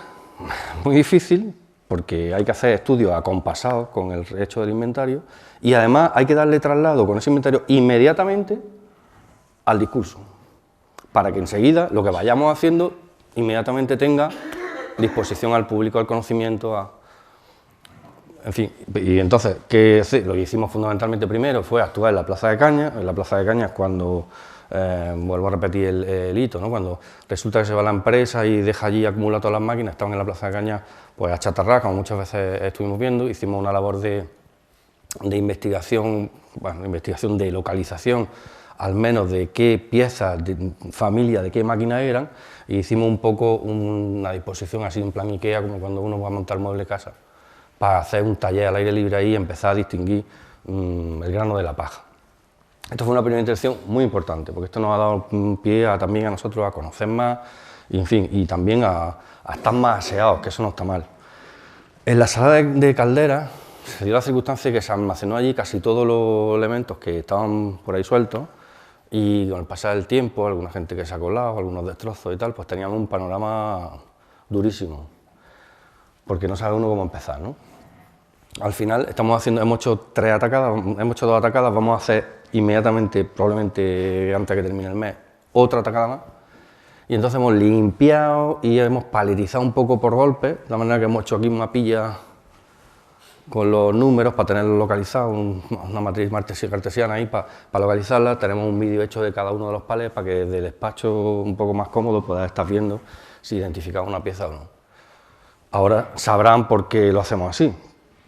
muy difícil, porque hay que hacer estudios acompasados con el hecho del inventario y además hay que darle traslado con ese inventario inmediatamente al discurso, para que enseguida lo que vayamos haciendo inmediatamente tenga disposición al público, al conocimiento, en fin. Y entonces, lo que hicimos fundamentalmente primero fue actuar en la Plaza de Cañas. En la Plaza de Cañas, cuando, vuelvo a repetir el hito, ¿no?, cuando resulta que se va la empresa y deja allí acumuladas todas las máquinas, estaban en la Plaza de Cañas pues achatarradas, como muchas veces estuvimos viendo. Hicimos una labor de investigación, investigación de localización, al menos de qué piezas, de familia, de qué máquinas eran, y hicimos un poco una disposición así en plan IKEA, como cuando uno va a montar mueble de casa, para hacer un taller al aire libre ahí y empezar a distinguir el grano de la paja. Esto fue una primera intención muy importante, porque esto nos ha dado pie también a nosotros a conocer más, y, en fin, y también a estar más aseados, que eso no está mal. En la sala de Caldera se dio la circunstancia que se almacenó allí casi todos los elementos que estaban por ahí sueltos, y con el pasar del tiempo, alguna gente que se ha colado, algunos destrozos y tal, pues teníamos un panorama durísimo, porque no sabe uno cómo empezar, ¿no? Al final hemos hecho 3 atacadas, hemos hecho 2 atacadas, vamos a hacer inmediatamente, probablemente antes de que termine el mes, otra atacada más. Y entonces hemos limpiado y hemos paletizado un poco por golpes, de la manera que hemos hecho aquí una pilla con los números para tenerlos localizados, una matriz cartesiana ahí para localizarla. Tenemos un vídeo hecho de cada uno de los palets para que desde el despacho un poco más cómodo puedas estar viendo si identificamos una pieza o no. Ahora sabrán por qué lo hacemos así,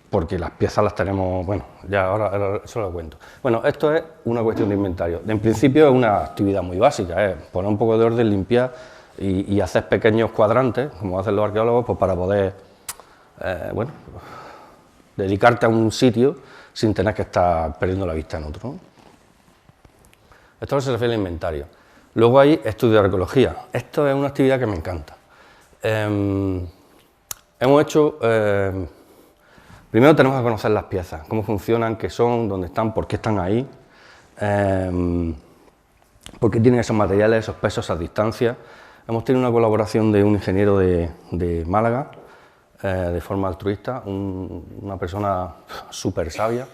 porque las piezas las tenemos, bueno, ya ahora eso lo cuento. Bueno, esto es una cuestión de inventario. En principio es una actividad muy básica, es poner un poco de orden, limpiar y hacer pequeños cuadrantes, como hacen los arqueólogos, pues para poder, bueno, dedicarte a un sitio sin tener que estar perdiendo la vista en otro, ¿no? Esto se refiere al inventario. Luego hay estudio de agroecología. Esto es una actividad que me encanta. Hemos hecho... primero tenemos que conocer las piezas, cómo funcionan, qué son, dónde están, por qué están ahí, por qué tienen esos materiales, esos pesos, esas distancias. Hemos tenido una colaboración de un ingeniero de Málaga, de forma altruista, una persona súper sabia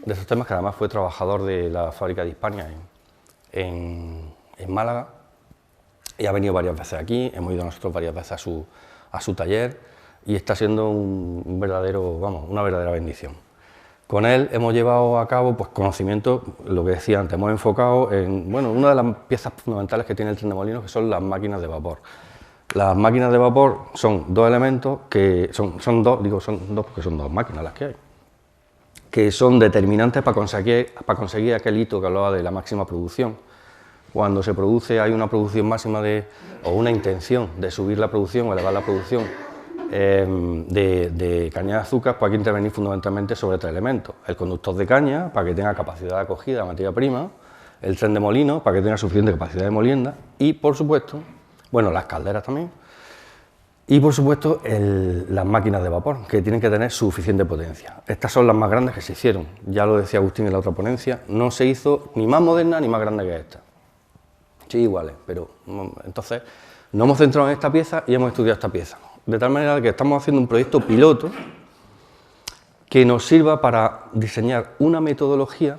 de esos temas, que además fue trabajador de la fábrica de Hispania en Málaga, y ha venido varias veces aquí, hemos ido nosotros varias veces a su taller, y está siendo un verdadero, vamos, una verdadera bendición. Con él hemos llevado a cabo pues, conocimientos, lo que decía antes, hemos enfocado en, bueno, una de las piezas fundamentales que tiene el tren de molinos, que son las máquinas de vapor. Las máquinas de vapor son dos elementos que son dos porque son dos máquinas las que hay, que son determinantes para conseguir aquel hito que hablaba de la máxima producción. Cuando se produce, hay una producción máxima o una intención de subir la producción o elevar la producción de caña de azúcar, pues hay que intervenir fundamentalmente sobre tres elementos: el conductor de caña, para que tenga capacidad de acogida de materia prima; el tren de molino, para que tenga suficiente capacidad de molienda; y, por supuesto, bueno, las calderas también, y, por supuesto, las máquinas de vapor, que tienen que tener suficiente potencia. Estas son las más grandes que se hicieron, ya lo decía Agustín en la otra ponencia, no se hizo ni más moderna ni más grande que esta. Sí, iguales, pero entonces nos hemos centrado en esta pieza y hemos estudiado esta pieza. De tal manera que estamos haciendo un proyecto piloto que nos sirva para diseñar una metodología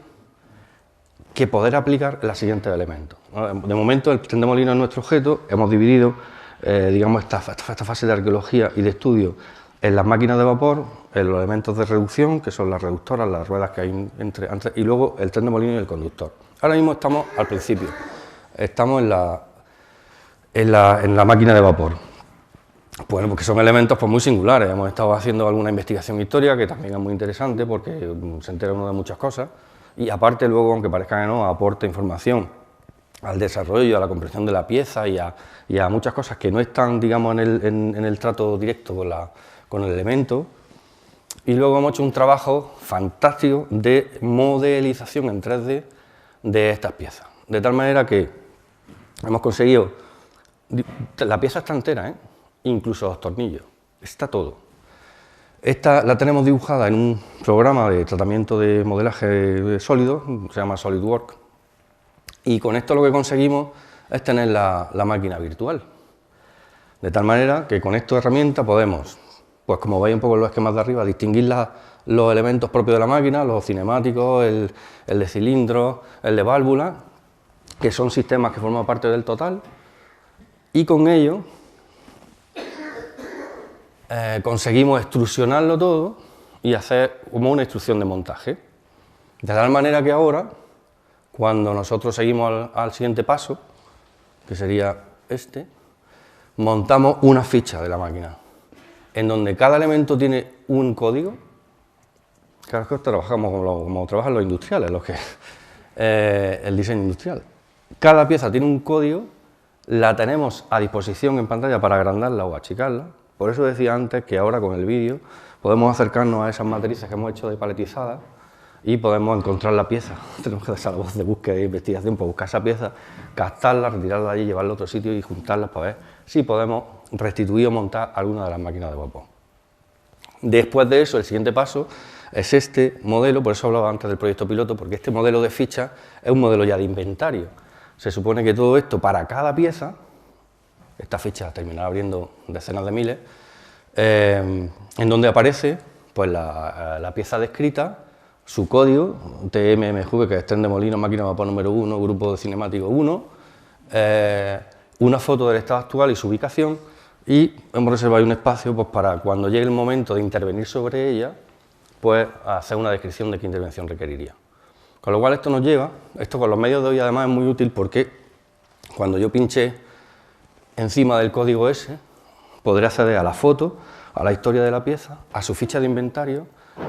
que poder aplicar en los siguientes elementos. De momento, el tren de molino es nuestro objeto. Hemos dividido, digamos, esta fase de arqueología y de estudio en las máquinas de vapor, en los elementos de reducción, que son las reductoras, las ruedas que hay entre, y luego el tren de molino y el conductor. Ahora mismo estamos al principio, estamos en la máquina de vapor. Bueno, porque son elementos pues, muy singulares. Hemos estado haciendo alguna investigación histórica que también es muy interesante porque se entera uno de muchas cosas, y aparte luego, aunque parezca que no, aporta información al desarrollo, a la comprensión de la pieza y a muchas cosas que no están, digamos, en el trato directo con el elemento. Y luego hemos hecho un trabajo fantástico de modelización en 3D de estas piezas, de tal manera que hemos conseguido, la pieza está entera, incluso los tornillos, está todo. Esta la tenemos dibujada en un programa de tratamiento de modelaje de sólidos, se llama SolidWorks, y con esto lo que conseguimos es tener la máquina virtual. De tal manera que con esta herramienta podemos, pues como veis un poco en los esquemas de arriba, distinguir los elementos propios de la máquina, los cinemáticos, el de cilindro, el de válvula, que son sistemas que forman parte del total, y con ello conseguimos extrusionarlo todo y hacer como una instrucción de montaje. De tal manera que ahora, cuando nosotros seguimos al siguiente paso, que sería este, montamos una ficha de la máquina, en donde cada elemento tiene un código. Claro que trabajamos como trabajan los industriales, el diseño industrial. Cada pieza tiene un código, la tenemos a disposición en pantalla para agrandarla o achicarla. Por eso decía antes que ahora con el vídeo podemos acercarnos a esas matrices que hemos hecho de paletizadas y podemos encontrar la pieza. Tenemos que hacer la voz de búsqueda e investigación para buscar esa pieza, captarla, retirarla de allí, llevarla a otro sitio y juntarlas para ver si podemos restituir o montar alguna de las máquinas de vapor. Después de eso, el siguiente paso es este modelo, por eso hablaba antes del proyecto piloto, porque este modelo de ficha es un modelo ya de inventario. Se supone que todo esto para cada pieza, esta ficha terminará abriendo decenas de miles, en donde aparece pues, la pieza descrita, su código, TMMV, que es tren de molino, máquina de vapor número 1, grupo de cinemático 1, una foto del estado actual y su ubicación, y hemos reservado un espacio pues, para cuando llegue el momento de intervenir sobre ella, pues hacer una descripción de qué intervención requeriría. Con lo cual esto nos lleva, esto con los medios de hoy además es muy útil porque cuando yo pinche encima del código ese, podré acceder a la foto, a la historia de la pieza, a su ficha de inventario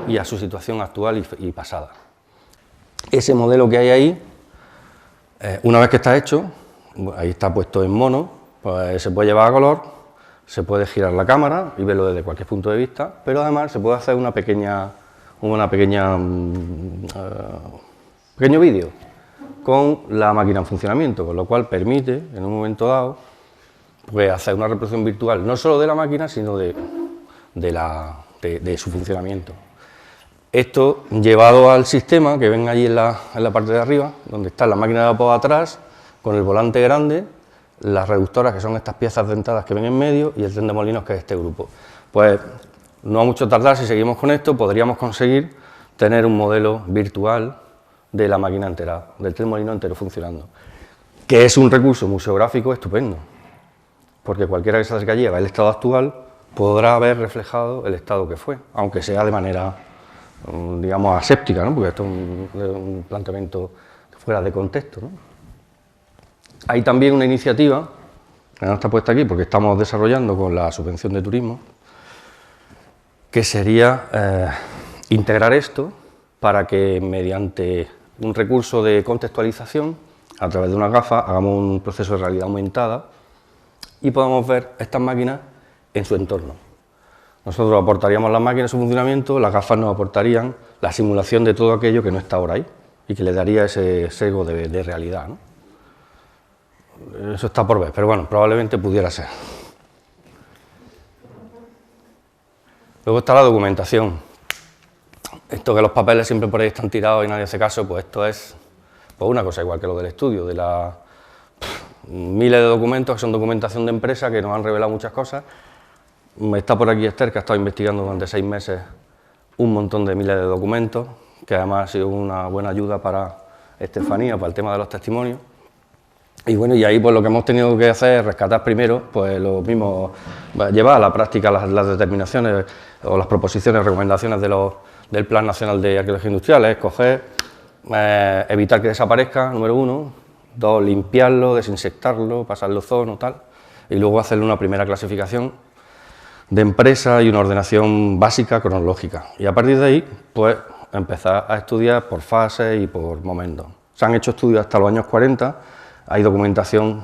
y a su situación actual y pasada. Ese modelo que hay ahí, una vez que está hecho, ahí está puesto en mono, pues se puede llevar a color, se puede girar la cámara y verlo desde cualquier punto de vista, pero además se puede hacer un pequeño vídeo con la máquina en funcionamiento, con lo cual permite, en un momento dado, pues hacer una reproducción virtual, no solo de la máquina, sino de su funcionamiento. Esto llevado al sistema, que ven allí en la parte de arriba, donde está la máquina de vapor atrás, con el volante grande, las reductoras, que son estas piezas dentadas que ven en medio, y el tren de molinos, que es este grupo. Pues no a mucho tardar, si seguimos con esto, podríamos conseguir tener un modelo virtual de la máquina entera, del tren molino entero funcionando, que es un recurso museográfico estupendo, porque cualquiera que se acerque allí a ver el estado actual podrá ver reflejado el estado que fue, aunque sea de manera, digamos, aséptica, ¿no? Porque esto es un planteamiento fuera de contexto, ¿no? Hay también una iniciativa, que no está puesta aquí porque estamos desarrollando con la subvención de turismo, que sería integrar esto para que mediante un recurso de contextualización, a través de unas gafas, hagamos un proceso de realidad aumentada y podamos ver estas máquinas en su entorno. Nosotros aportaríamos las máquinas en su funcionamiento, las gafas nos aportarían la simulación de todo aquello que no está ahora ahí y que le daría ese sesgo de realidad, ¿no? Eso está por ver, pero bueno, probablemente pudiera ser. Luego está la documentación. Esto que los papeles siempre por ahí están tirados y nadie hace caso, pues esto es pues una cosa igual que lo del estudio, de las miles de documentos que son documentación de empresa que nos han revelado muchas cosas. Está por aquí Esther, que ha estado investigando durante 6 meses un montón de miles de documentos, que además ha sido una buena ayuda para Estefanía, para el tema de los testimonios. Y bueno, y ahí pues lo que hemos tenido que hacer es rescatar primero, pues lo mismo, llevar a la práctica las determinaciones o las proposiciones, recomendaciones del Plan Nacional de Arqueología Industrial, es coger, evitar que desaparezca, número 1, 2, limpiarlo, desinsectarlo, pasarlo ozono, tal, y luego hacerle una primera clasificación de empresa y una ordenación básica cronológica. Y a partir de ahí, pues empezar a estudiar por fases y por momentos. Se han hecho estudios hasta los años 40, hay documentación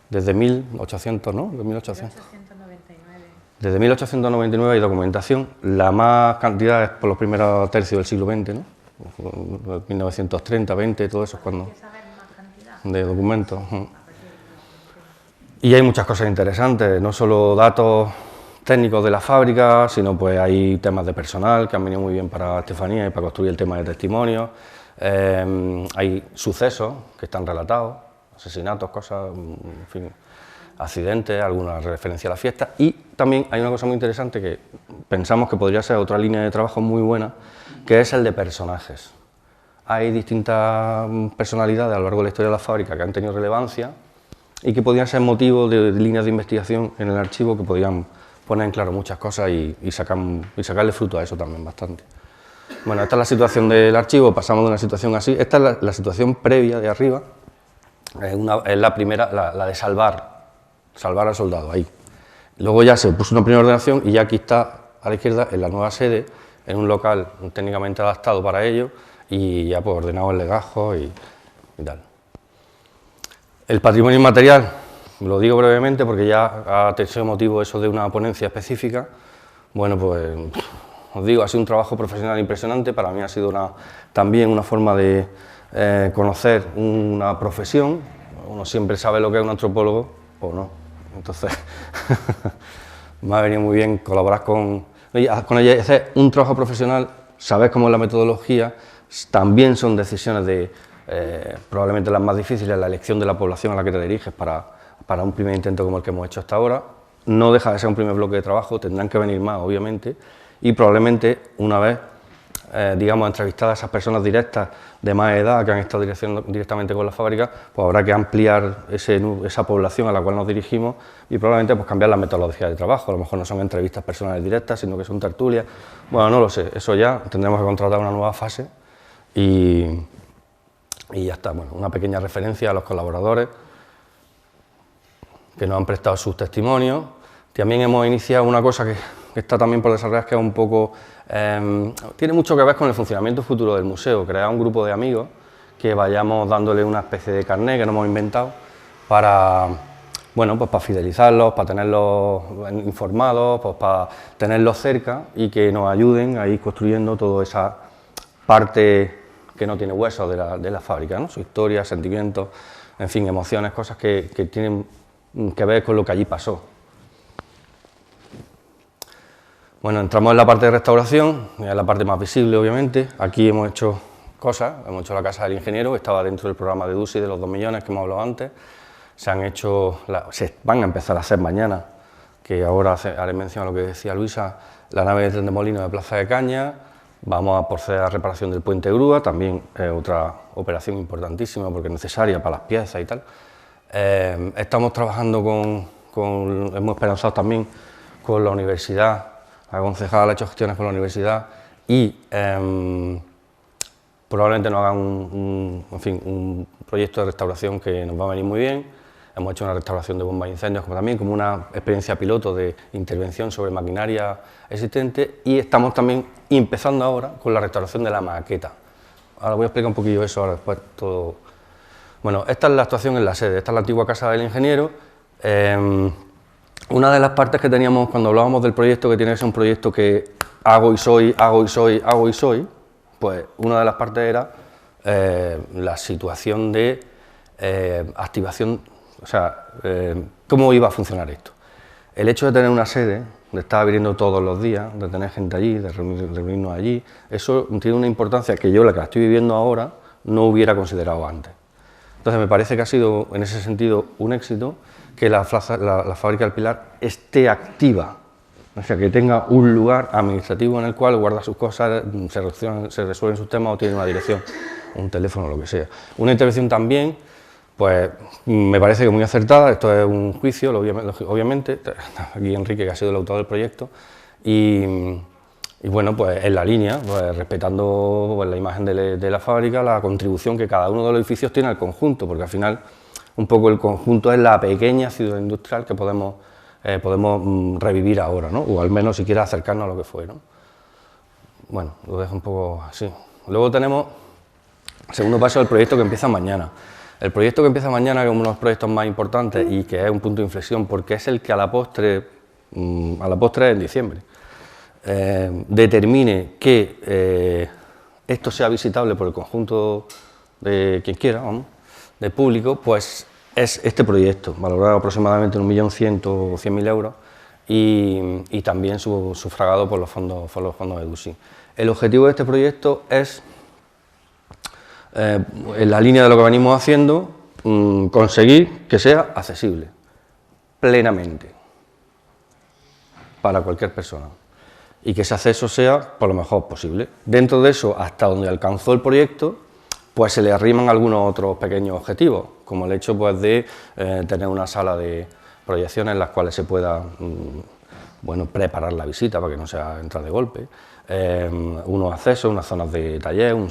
desde 1800, ¿no? De 1800. 1899. Desde 1899 hay documentación, la más cantidad es por los primeros tercios del siglo XX, ¿no? 1930, 20, todo eso es cuando... de documentos. Y hay muchas cosas interesantes, no solo datos técnicos de la fábrica, sino pues hay temas de personal que han venido muy bien para Estefanía y para construir el tema de testimonios. Hay sucesos que están relatados, asesinatos, cosas, en fin, accidentes, alguna referencia a la fiesta. Y también hay una cosa muy interesante que pensamos que podría ser otra línea de trabajo muy buena, que es el de personajes. Hay distintas personalidades a lo largo de la historia de la fábrica que han tenido relevancia y que podían ser motivo de líneas de investigación en el archivo que podían poner en claro muchas cosas y sacarle fruto a eso también bastante. Bueno, esta es la situación del archivo, pasamos de una situación así. Esta es la situación previa de arriba, es la primera, la de salvar al soldado, ahí. Luego ya se puso una primera ordenación y ya aquí está a la izquierda, en la nueva sede, en un local técnicamente adaptado para ello y ya pues ordenado el legajo y tal. El patrimonio inmaterial, lo digo brevemente porque ya ha sido motivo eso de una ponencia específica. Bueno, pues os digo, ha sido un trabajo profesional impresionante, para mí ha sido también una forma de conocer una profesión. Uno siempre sabe lo que es un antropólogo o no, entonces me ha venido muy bien colaborar con ella, hacer un trabajo profesional, saber cómo es la metodología, también son decisiones probablemente las más difíciles, la elección de la población a la que te diriges para un primer intento como el que hemos hecho hasta ahora. No deja de ser un primer bloque de trabajo, tendrán que venir más, obviamente, y probablemente una vez, digamos, entrevistadas a esas personas directas de más edad que han estado directamente con la fábrica, pues habrá que ampliar esa población a la cual nos dirigimos y probablemente pues cambiar la metodología de trabajo. A lo mejor no son entrevistas personales directas, sino que son tertulias. Bueno, no lo sé, eso ya tendremos que contratar una nueva fase y ya está. Bueno, una pequeña referencia a los colaboradores que nos han prestado sus testimonios. También hemos iniciado una cosa que está también por desarrollar, que es un poco, tiene mucho que ver con el funcionamiento futuro del museo, crear un grupo de amigos que vayamos dándole una especie de carnet que nos hemos inventado para, bueno, pues para fidelizarlos, para tenerlos informados, pues para tenerlos cerca y que nos ayuden a ir construyendo toda esa parte que no tiene huesos de la fábrica, ¿no? Su historia, sentimientos, en fin, emociones, cosas que tienen que ver con lo que allí pasó. Bueno, entramos en la parte de restauración, es la parte más visible, obviamente. Aquí hemos hecho cosas, hemos hecho la casa del ingeniero, que estaba dentro del programa de DUSI de los 2 millones que hemos hablado antes. Se van a empezar a hacer mañana, que ahora haré mención a lo que decía Luisa, la nave de tren de molino de Plaza de Cañas. Vamos a proceder a la reparación del puente grúa, también otra operación importantísima porque es necesaria para las piezas y tal. Estamos trabajando hemos esperanzado también con la universidad, la concejala ha hecho gestiones con la universidad y probablemente nos hagan un proyecto de restauración que nos va a venir muy bien. Hemos hecho una restauración de bombas de incendios como una experiencia piloto de intervención sobre maquinaria existente y estamos también empezando ahora con la restauración de la maqueta. Ahora voy a explicar un poquillo eso, ahora después todo. Bueno, esta es la actuación en la sede, esta es la antigua casa del ingeniero. Una de las partes que teníamos cuando hablábamos del proyecto, que tiene que ser un proyecto que hago y soy, hago y soy, hago y soy, pues una de las partes era la situación de activación. O sea, ¿cómo iba a funcionar esto? El hecho de tener una sede, de estar viniendo todos los días, de tener gente allí, de reunirnos allí, eso tiene una importancia que yo, la que la estoy viviendo ahora, no hubiera considerado antes. Entonces me parece que ha sido, en ese sentido, un éxito que la fábrica del Pilar esté activa, o sea, que tenga un lugar administrativo en el cual guarda sus cosas, se resuelven sus temas o tiene una dirección, un teléfono, lo que sea. Una intervención también, pues me parece que muy acertada, esto es un juicio, obviamente, aquí Enrique, que ha sido el autor del proyecto, y bueno, pues en la línea, pues, respetando pues, la imagen de la fábrica, la contribución que cada uno de los edificios tiene al conjunto, porque al final un poco el conjunto es la pequeña ciudad industrial que podemos revivir ahora, ¿no? O al menos siquiera acercarnos a lo que fue, ¿no? Bueno, lo dejo un poco así. Luego tenemos el segundo paso del proyecto que empieza mañana. El proyecto que empieza mañana, que es uno de los proyectos más importantes y que es un punto de inflexión porque es el que a la postre en diciembre, determine que esto sea visitable por el conjunto de quien quiera, vamos, de público, pues es este proyecto, valorado aproximadamente en 1.100.000 o 100.000 euros y también sufragado por los fondos de DUSI. El objetivo de este proyecto es, en la línea de lo que venimos haciendo, conseguir que sea accesible plenamente para cualquier persona y que ese acceso sea por lo mejor posible. Dentro de eso, hasta donde alcanzó el proyecto, pues se le arriman algunos otros pequeños objetivos, como el hecho pues, de tener una sala de proyecciones en las cuales se pueda preparar la visita para que no sea entrar de golpe, unos accesos, unas zonas de taller, una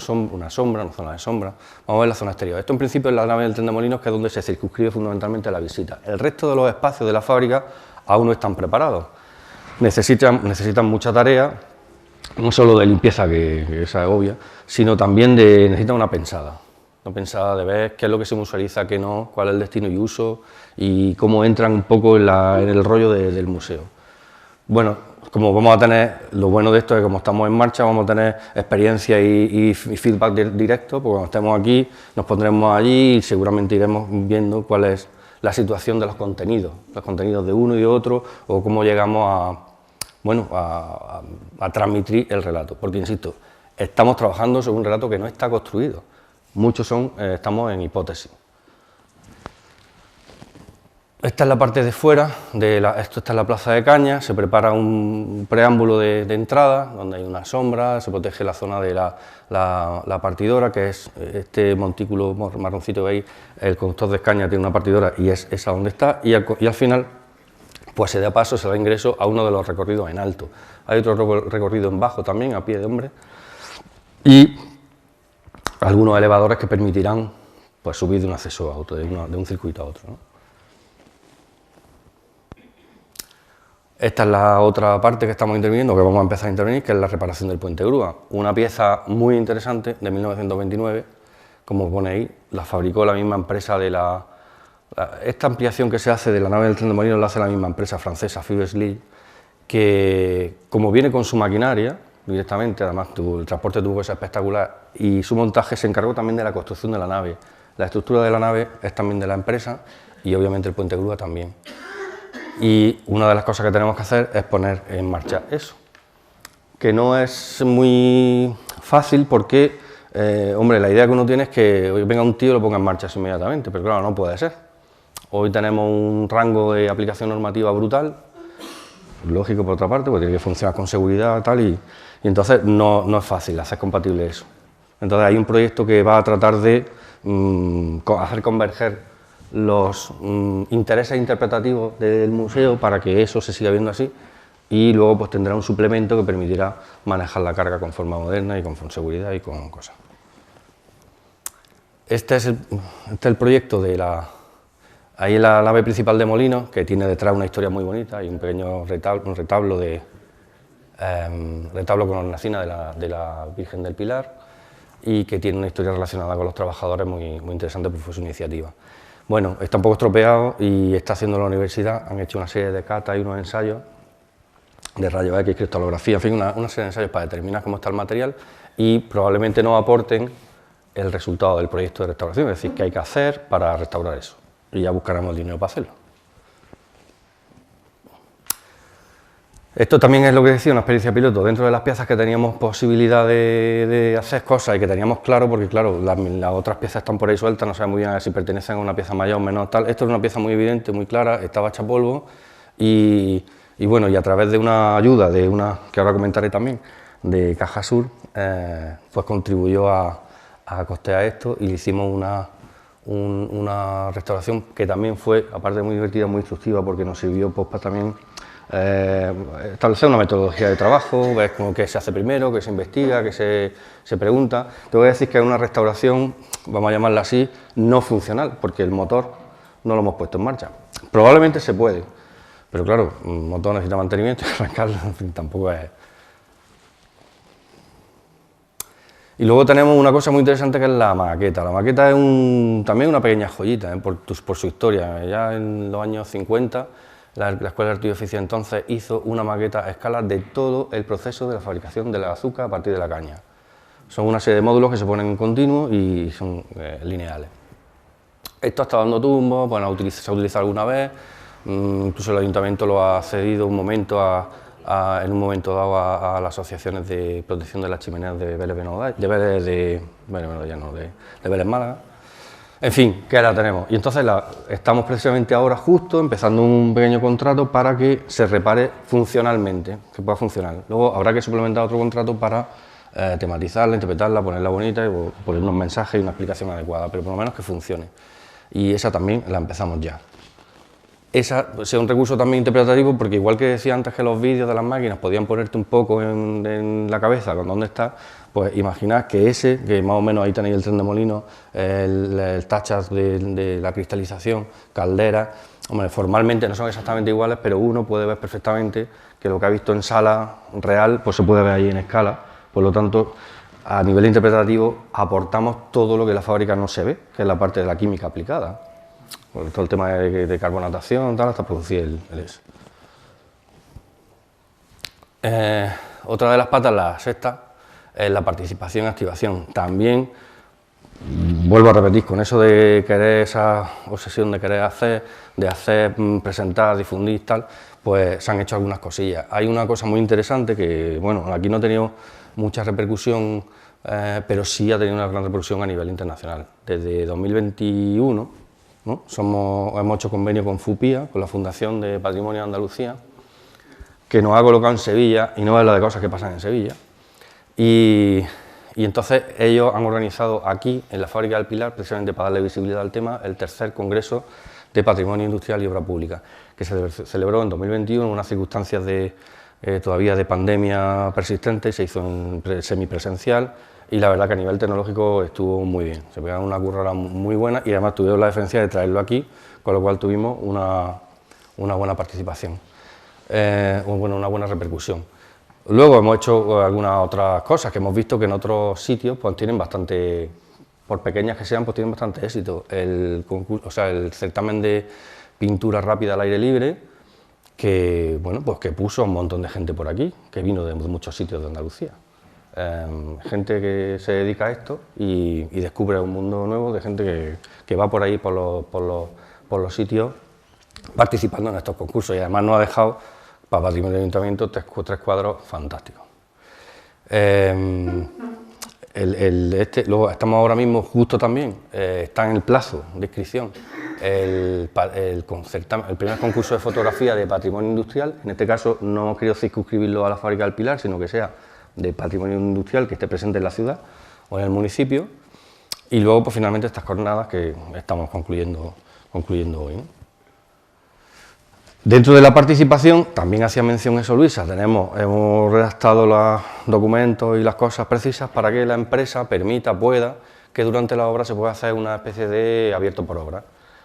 sombra, una zona de sombra. Vamos a ver la zona exterior. Esto en principio es la nave del tren de molinos, que es donde se circunscribe fundamentalmente la visita. El resto de los espacios de la fábrica aún no están preparados. Necesitan mucha tarea, no solo de limpieza, que esa es obvia, sino también necesitan una pensada de ver qué es lo que se musealiza, qué no, cuál es el destino y uso y cómo entran un poco en el rollo del museo. Bueno, como vamos a tener, lo bueno de esto es que como estamos en marcha vamos a tener experiencia y feedback directo, porque cuando estemos aquí nos pondremos allí y seguramente iremos viendo cuál es la situación de los contenidos de uno y de otro, o cómo llegamos a transmitir el relato, porque insisto, estamos trabajando sobre un relato que no está construido, muchos estamos en hipótesis. Esta es la parte de fuera, esto está en la Plaza de Cañas, se prepara un preámbulo de entrada, donde hay una sombra, se protege la zona de la partidora, que es este montículo marroncito que veis, el conductor de escaña tiene una partidora y es esa donde está, y al final pues se da paso, se da ingreso a uno de los recorridos en alto. Hay otro recorrido en bajo también, a pie de hombre, y algunos elevadores que permitirán pues, subir de un acceso a otro, de un circuito a otro, ¿no? Esta es la otra parte que estamos interviniendo, que vamos a empezar a intervenir, que es la reparación del puente grúa. Una pieza muy interesante de 1929, como pone ahí, la fabricó la misma empresa esta ampliación que se hace de la nave del tren de molinos la hace la misma empresa francesa, Fives Lille, que como viene con su maquinaria, directamente, además el transporte tuvo que ser espectacular y su montaje se encargó también de la construcción de la nave. La estructura de la nave es también de la empresa y obviamente el puente grúa también. Y una de las cosas que tenemos que hacer es poner en marcha eso, que no es muy fácil porque, hombre, la idea que uno tiene es que hoy venga un tío y lo ponga en marcha inmediatamente, pero claro, no puede ser. Hoy tenemos un rango de aplicación normativa brutal, lógico por otra parte, porque tiene que funcionar con seguridad tal, y entonces no es fácil hacer compatible eso. Entonces hay un proyecto que va a tratar de hacer converger los intereses interpretativos del museo para que eso se siga viendo así, y luego pues tendrá un suplemento que permitirá manejar la carga con forma moderna y con seguridad y con cosas. Este es el proyecto de ahí la nave principal de Molinos, que tiene detrás una historia muy bonita y un pequeño retablo con hornacina de la Virgen del Pilar, y que tiene una historia relacionada con los trabajadores muy interesante, porque fue su iniciativa. Bueno, está un poco estropeado y está haciendo la universidad, han hecho una serie de catas y unos ensayos de rayos X, cristalografía, en fin, una serie de ensayos para determinar cómo está el material, y probablemente nos aporten el resultado del proyecto de restauración, es decir, qué hay que hacer para restaurar eso, y ya buscaremos el dinero para hacerlo. Esto también es lo que decía, una experiencia piloto. Dentro de las piezas que teníamos posibilidad de hacer cosas y que teníamos claro, porque claro, las otras piezas están por ahí sueltas, no sabemos muy bien si pertenecen a una pieza mayor o menor, tal. Esto es una pieza muy evidente, muy clara, estaba hecha polvo y bueno, y a través de una ayuda, de una que ahora comentaré también, de Caja Sur, pues contribuyó a costear esto, y le hicimos una restauración que también fue, aparte de muy divertida, muy instructiva, porque nos sirvió pues, para también establecer una metodología de trabajo, ver cómo qué se hace primero, qué se investiga, qué se pregunta. Te voy a decir que es una restauración, vamos a llamarla así, no funcional, porque el motor no lo hemos puesto en marcha. Probablemente se puede, pero claro, un motor necesita mantenimiento y arrancarlo, en fin, tampoco es. Y luego tenemos una cosa muy interesante que es la maqueta. La maqueta es también una pequeña joyita, por su historia. Ya en los años 50, la Escuela de Arte y Oficio entonces hizo una maqueta a escala de todo el proceso de la fabricación del azúcar a partir de la caña. Son una serie de módulos que se ponen en continuo y son lineales. Esto está dando tumbos, bueno, se ha utilizado alguna vez, incluso el ayuntamiento lo ha cedido en un momento dado a las asociaciones de protección de las chimeneas de Vélez Málaga. En fin, que la tenemos. Y entonces estamos precisamente ahora justo empezando un pequeño contrato para que se repare funcionalmente, que pueda funcionar. Luego habrá que suplementar otro contrato para tematizarla, interpretarla, ponerla bonita y poner unos mensajes y una explicación adecuada, pero por lo menos que funcione. Y esa también la empezamos ya. Esa es un recurso también interpretativo, porque igual que decía antes que los vídeos de las máquinas podían ponerte un poco en la cabeza con dónde está, pues imaginad que que más o menos ahí tenéis el tren de Molinos, el tachas de la cristalización, caldera, hombre, formalmente no son exactamente iguales, pero uno puede ver perfectamente que lo que ha visto en sala real, pues se puede ver ahí en escala. Por lo tanto, a nivel interpretativo aportamos todo lo que en la fábrica no se ve, que es la parte de la química aplicada. Por todo el tema de carbonatación, tal, hasta producir el S. Otra de las patas, la sexta, es la participación y activación. También, vuelvo a repetir, con eso de querer, esa obsesión de querer hacer, presentar, difundir, tal, pues se han hecho algunas cosillas. Hay una cosa muy interesante que, bueno, aquí no ha tenido mucha repercusión, pero sí ha tenido una gran repercusión a nivel internacional. Desde 2021, ¿no? Hemos hecho convenio con FUPIA, con la Fundación de Patrimonio de Andalucía, que nos ha colocado en Sevilla, y no es la de cosas que pasan en Sevilla. Y entonces ellos han organizado aquí, en la Fábrica del Pilar, precisamente para darle visibilidad al tema, el tercer Congreso de Patrimonio Industrial y Obra Pública, que se celebró en 2021 en unas circunstancias todavía de pandemia persistente, se hizo en semipresencial, y la verdad que a nivel tecnológico estuvo muy bien, se pegaron una currada muy buena y además tuvieron la deferencia de traerlo aquí, con lo cual tuvimos una buena participación, una buena repercusión. Luego hemos hecho algunas otras cosas que hemos visto que en otros sitios pues tienen bastante, por pequeñas que sean, pues tienen bastante éxito. El certamen de pintura rápida al aire libre, bueno, pues que puso a un montón de gente por aquí, que vino de muchos sitios de Andalucía. Gente que se dedica a esto y descubre un mundo nuevo de gente que va por ahí, por los sitios, participando en estos concursos, y además nos ha dejado, para Patrimonio del Ayuntamiento, tres cuadros fantásticos. Luego estamos ahora mismo justo también, está en el plazo de inscripción el primer concurso de fotografía de patrimonio industrial. En este caso no hemos querido circunscribirlo a la Fábrica del Pilar, sino que sea de patrimonio industrial que esté presente en la ciudad o en el municipio, y luego pues finalmente estas jornadas que estamos concluyendo hoy, ¿no? Dentro de la participación, también hacía mención eso Luisa, hemos redactado los documentos y las cosas precisas para que la empresa pueda que durante la obra se pueda hacer una especie de abierto por obra.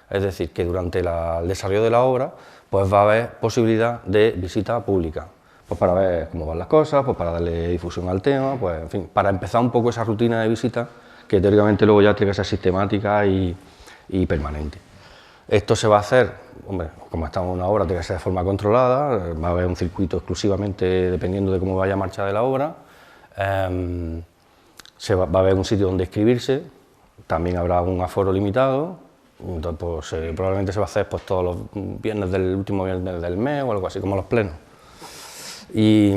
Es decir, que durante el desarrollo de la obra pues va a haber posibilidad de visita pública, pues para ver cómo van las cosas, pues para darle difusión al tema, pues en fin, para empezar un poco esa rutina de visita que teóricamente luego ya tiene que ser sistemática y permanente. Esto se va a hacer, hombre, como estamos en una obra, tiene que ser de forma controlada, va a haber un circuito exclusivamente dependiendo de cómo vaya a marchar de la obra, va a haber un sitio donde inscribirse, también habrá un aforo limitado, entonces pues, probablemente se va a hacer pues, todos los viernes del último viernes del mes o algo así, como los plenos. Y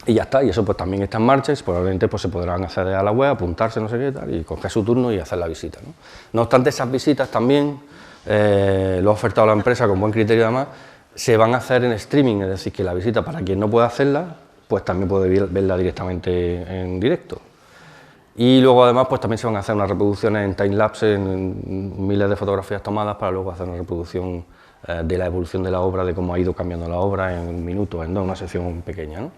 ya está, y eso pues también está en marcha y probablemente pues, se podrán acceder a la web, apuntarse, no sé qué tal, y coger su turno y hacer la visita, ¿no? No obstante, esas visitas también, lo ha ofertado la empresa con buen criterio además, se van a hacer en streaming, es decir, que la visita para quien no pueda hacerla, pues también puede verla directamente en directo. Y luego además pues también se van a hacer unas reproducciones en timelapse, en miles de fotografías tomadas para luego hacer una reproducción de la evolución de la obra, de cómo ha ido cambiando la obra en un minuto, en dos, una sección pequeña, ¿no?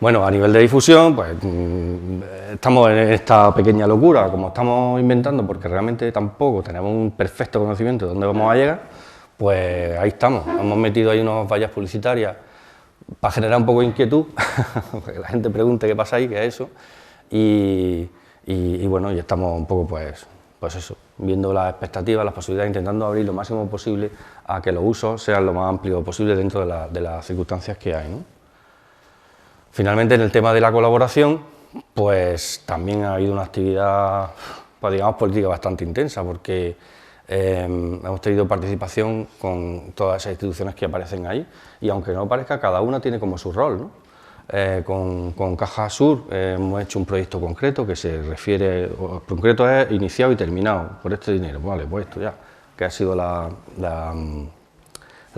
Bueno, a nivel de difusión, pues estamos en esta pequeña locura, como estamos inventando, porque realmente tampoco tenemos un perfecto conocimiento de dónde vamos a llegar, pues ahí estamos. Hemos metido ahí unas vallas publicitarias para generar un poco de inquietud, para que la gente pregunte qué pasa ahí, qué es eso, y bueno, y estamos un poco pues eso, viendo las expectativas, las posibilidades, intentando abrir lo máximo posible a que los usos sean lo más amplios posible dentro de las circunstancias que hay, ¿no? Finalmente, en el tema de la colaboración, pues también ha habido una actividad, pues digamos, política bastante intensa, porque hemos tenido participación con todas esas instituciones que aparecen ahí, y aunque no parezca, cada una tiene como su rol, ¿no? Con Caja Sur hemos hecho un proyecto concreto que se refiere, concreto es iniciado y terminado por este dinero, vale, pues esto ya, que ha sido la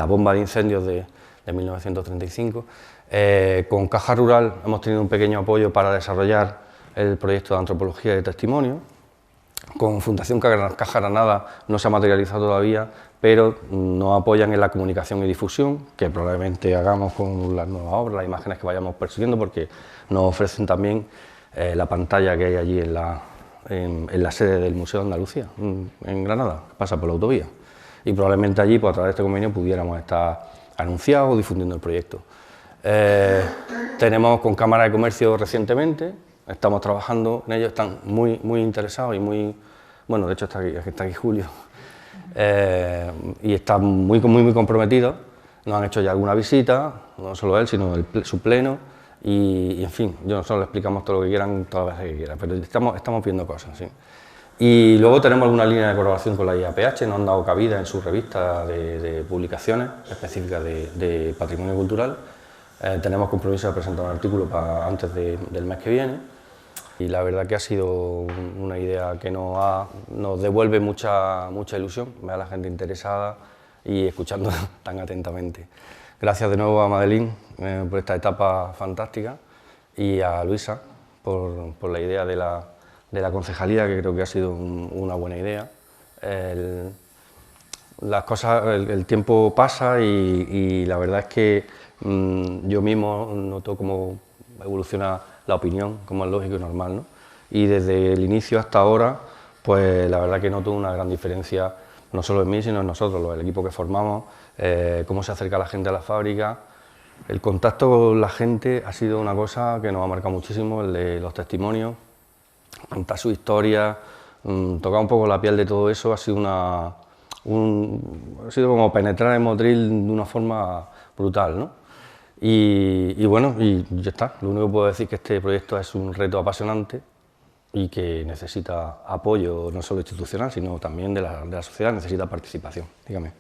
bomba de incendios de 1935. Con Caja Rural hemos tenido un pequeño apoyo para desarrollar el proyecto de antropología de testimonio. Con Fundación Caja Granada no se ha materializado todavía, pero nos apoyan en la comunicación y difusión, que probablemente hagamos con las nuevas obras, las imágenes que vayamos persiguiendo, porque nos ofrecen también la pantalla que hay allí en la sede del Museo de Andalucía, en Granada, que pasa por la autovía. Y probablemente allí, pues, a través de este convenio, pudiéramos estar anunciados o difundiendo el proyecto. Tenemos con Cámara de Comercio recientemente, estamos trabajando en ello, están muy interesados y muy, bueno, de hecho está aquí Julio, y están muy comprometidos, nos han hecho ya alguna visita, no solo él, sino su pleno, y en fin, yo nosotros le explicamos todo lo que quieran, todas las veces que quieran, pero estamos viendo cosas, ¿sí? Y luego tenemos alguna línea de colaboración con la IAPH, nos han dado cabida en su revista de publicaciones específicas de patrimonio cultural. Tenemos compromiso de presentar un artículo antes del mes que viene, y la verdad que ha sido una idea que nos devuelve mucha ilusión, ver a la gente interesada y escuchando tan atentamente. Gracias de nuevo a Madeline por esta etapa fantástica, y a Luisa por la idea de la concejalía, que creo que ha sido una buena idea. Las cosas, el tiempo pasa y la verdad es que yo mismo noto cómo evoluciona la opinión, como es lógico y normal, ¿no? Y desde el inicio hasta ahora, pues la verdad que noto una gran diferencia, no solo en mí, sino en nosotros, el equipo que formamos, cómo se acerca la gente a la fábrica. El contacto con la gente ha sido una cosa que nos ha marcado muchísimo, el de los testimonios, contar su historia, tocar un poco la piel de todo eso, ha sido ha sido como penetrar en Motril de una forma brutal, ¿no? Y bueno, y ya está. Lo único que puedo decir es que este proyecto es un reto apasionante y que necesita apoyo no solo institucional, sino también de la sociedad, necesita participación. Dígame.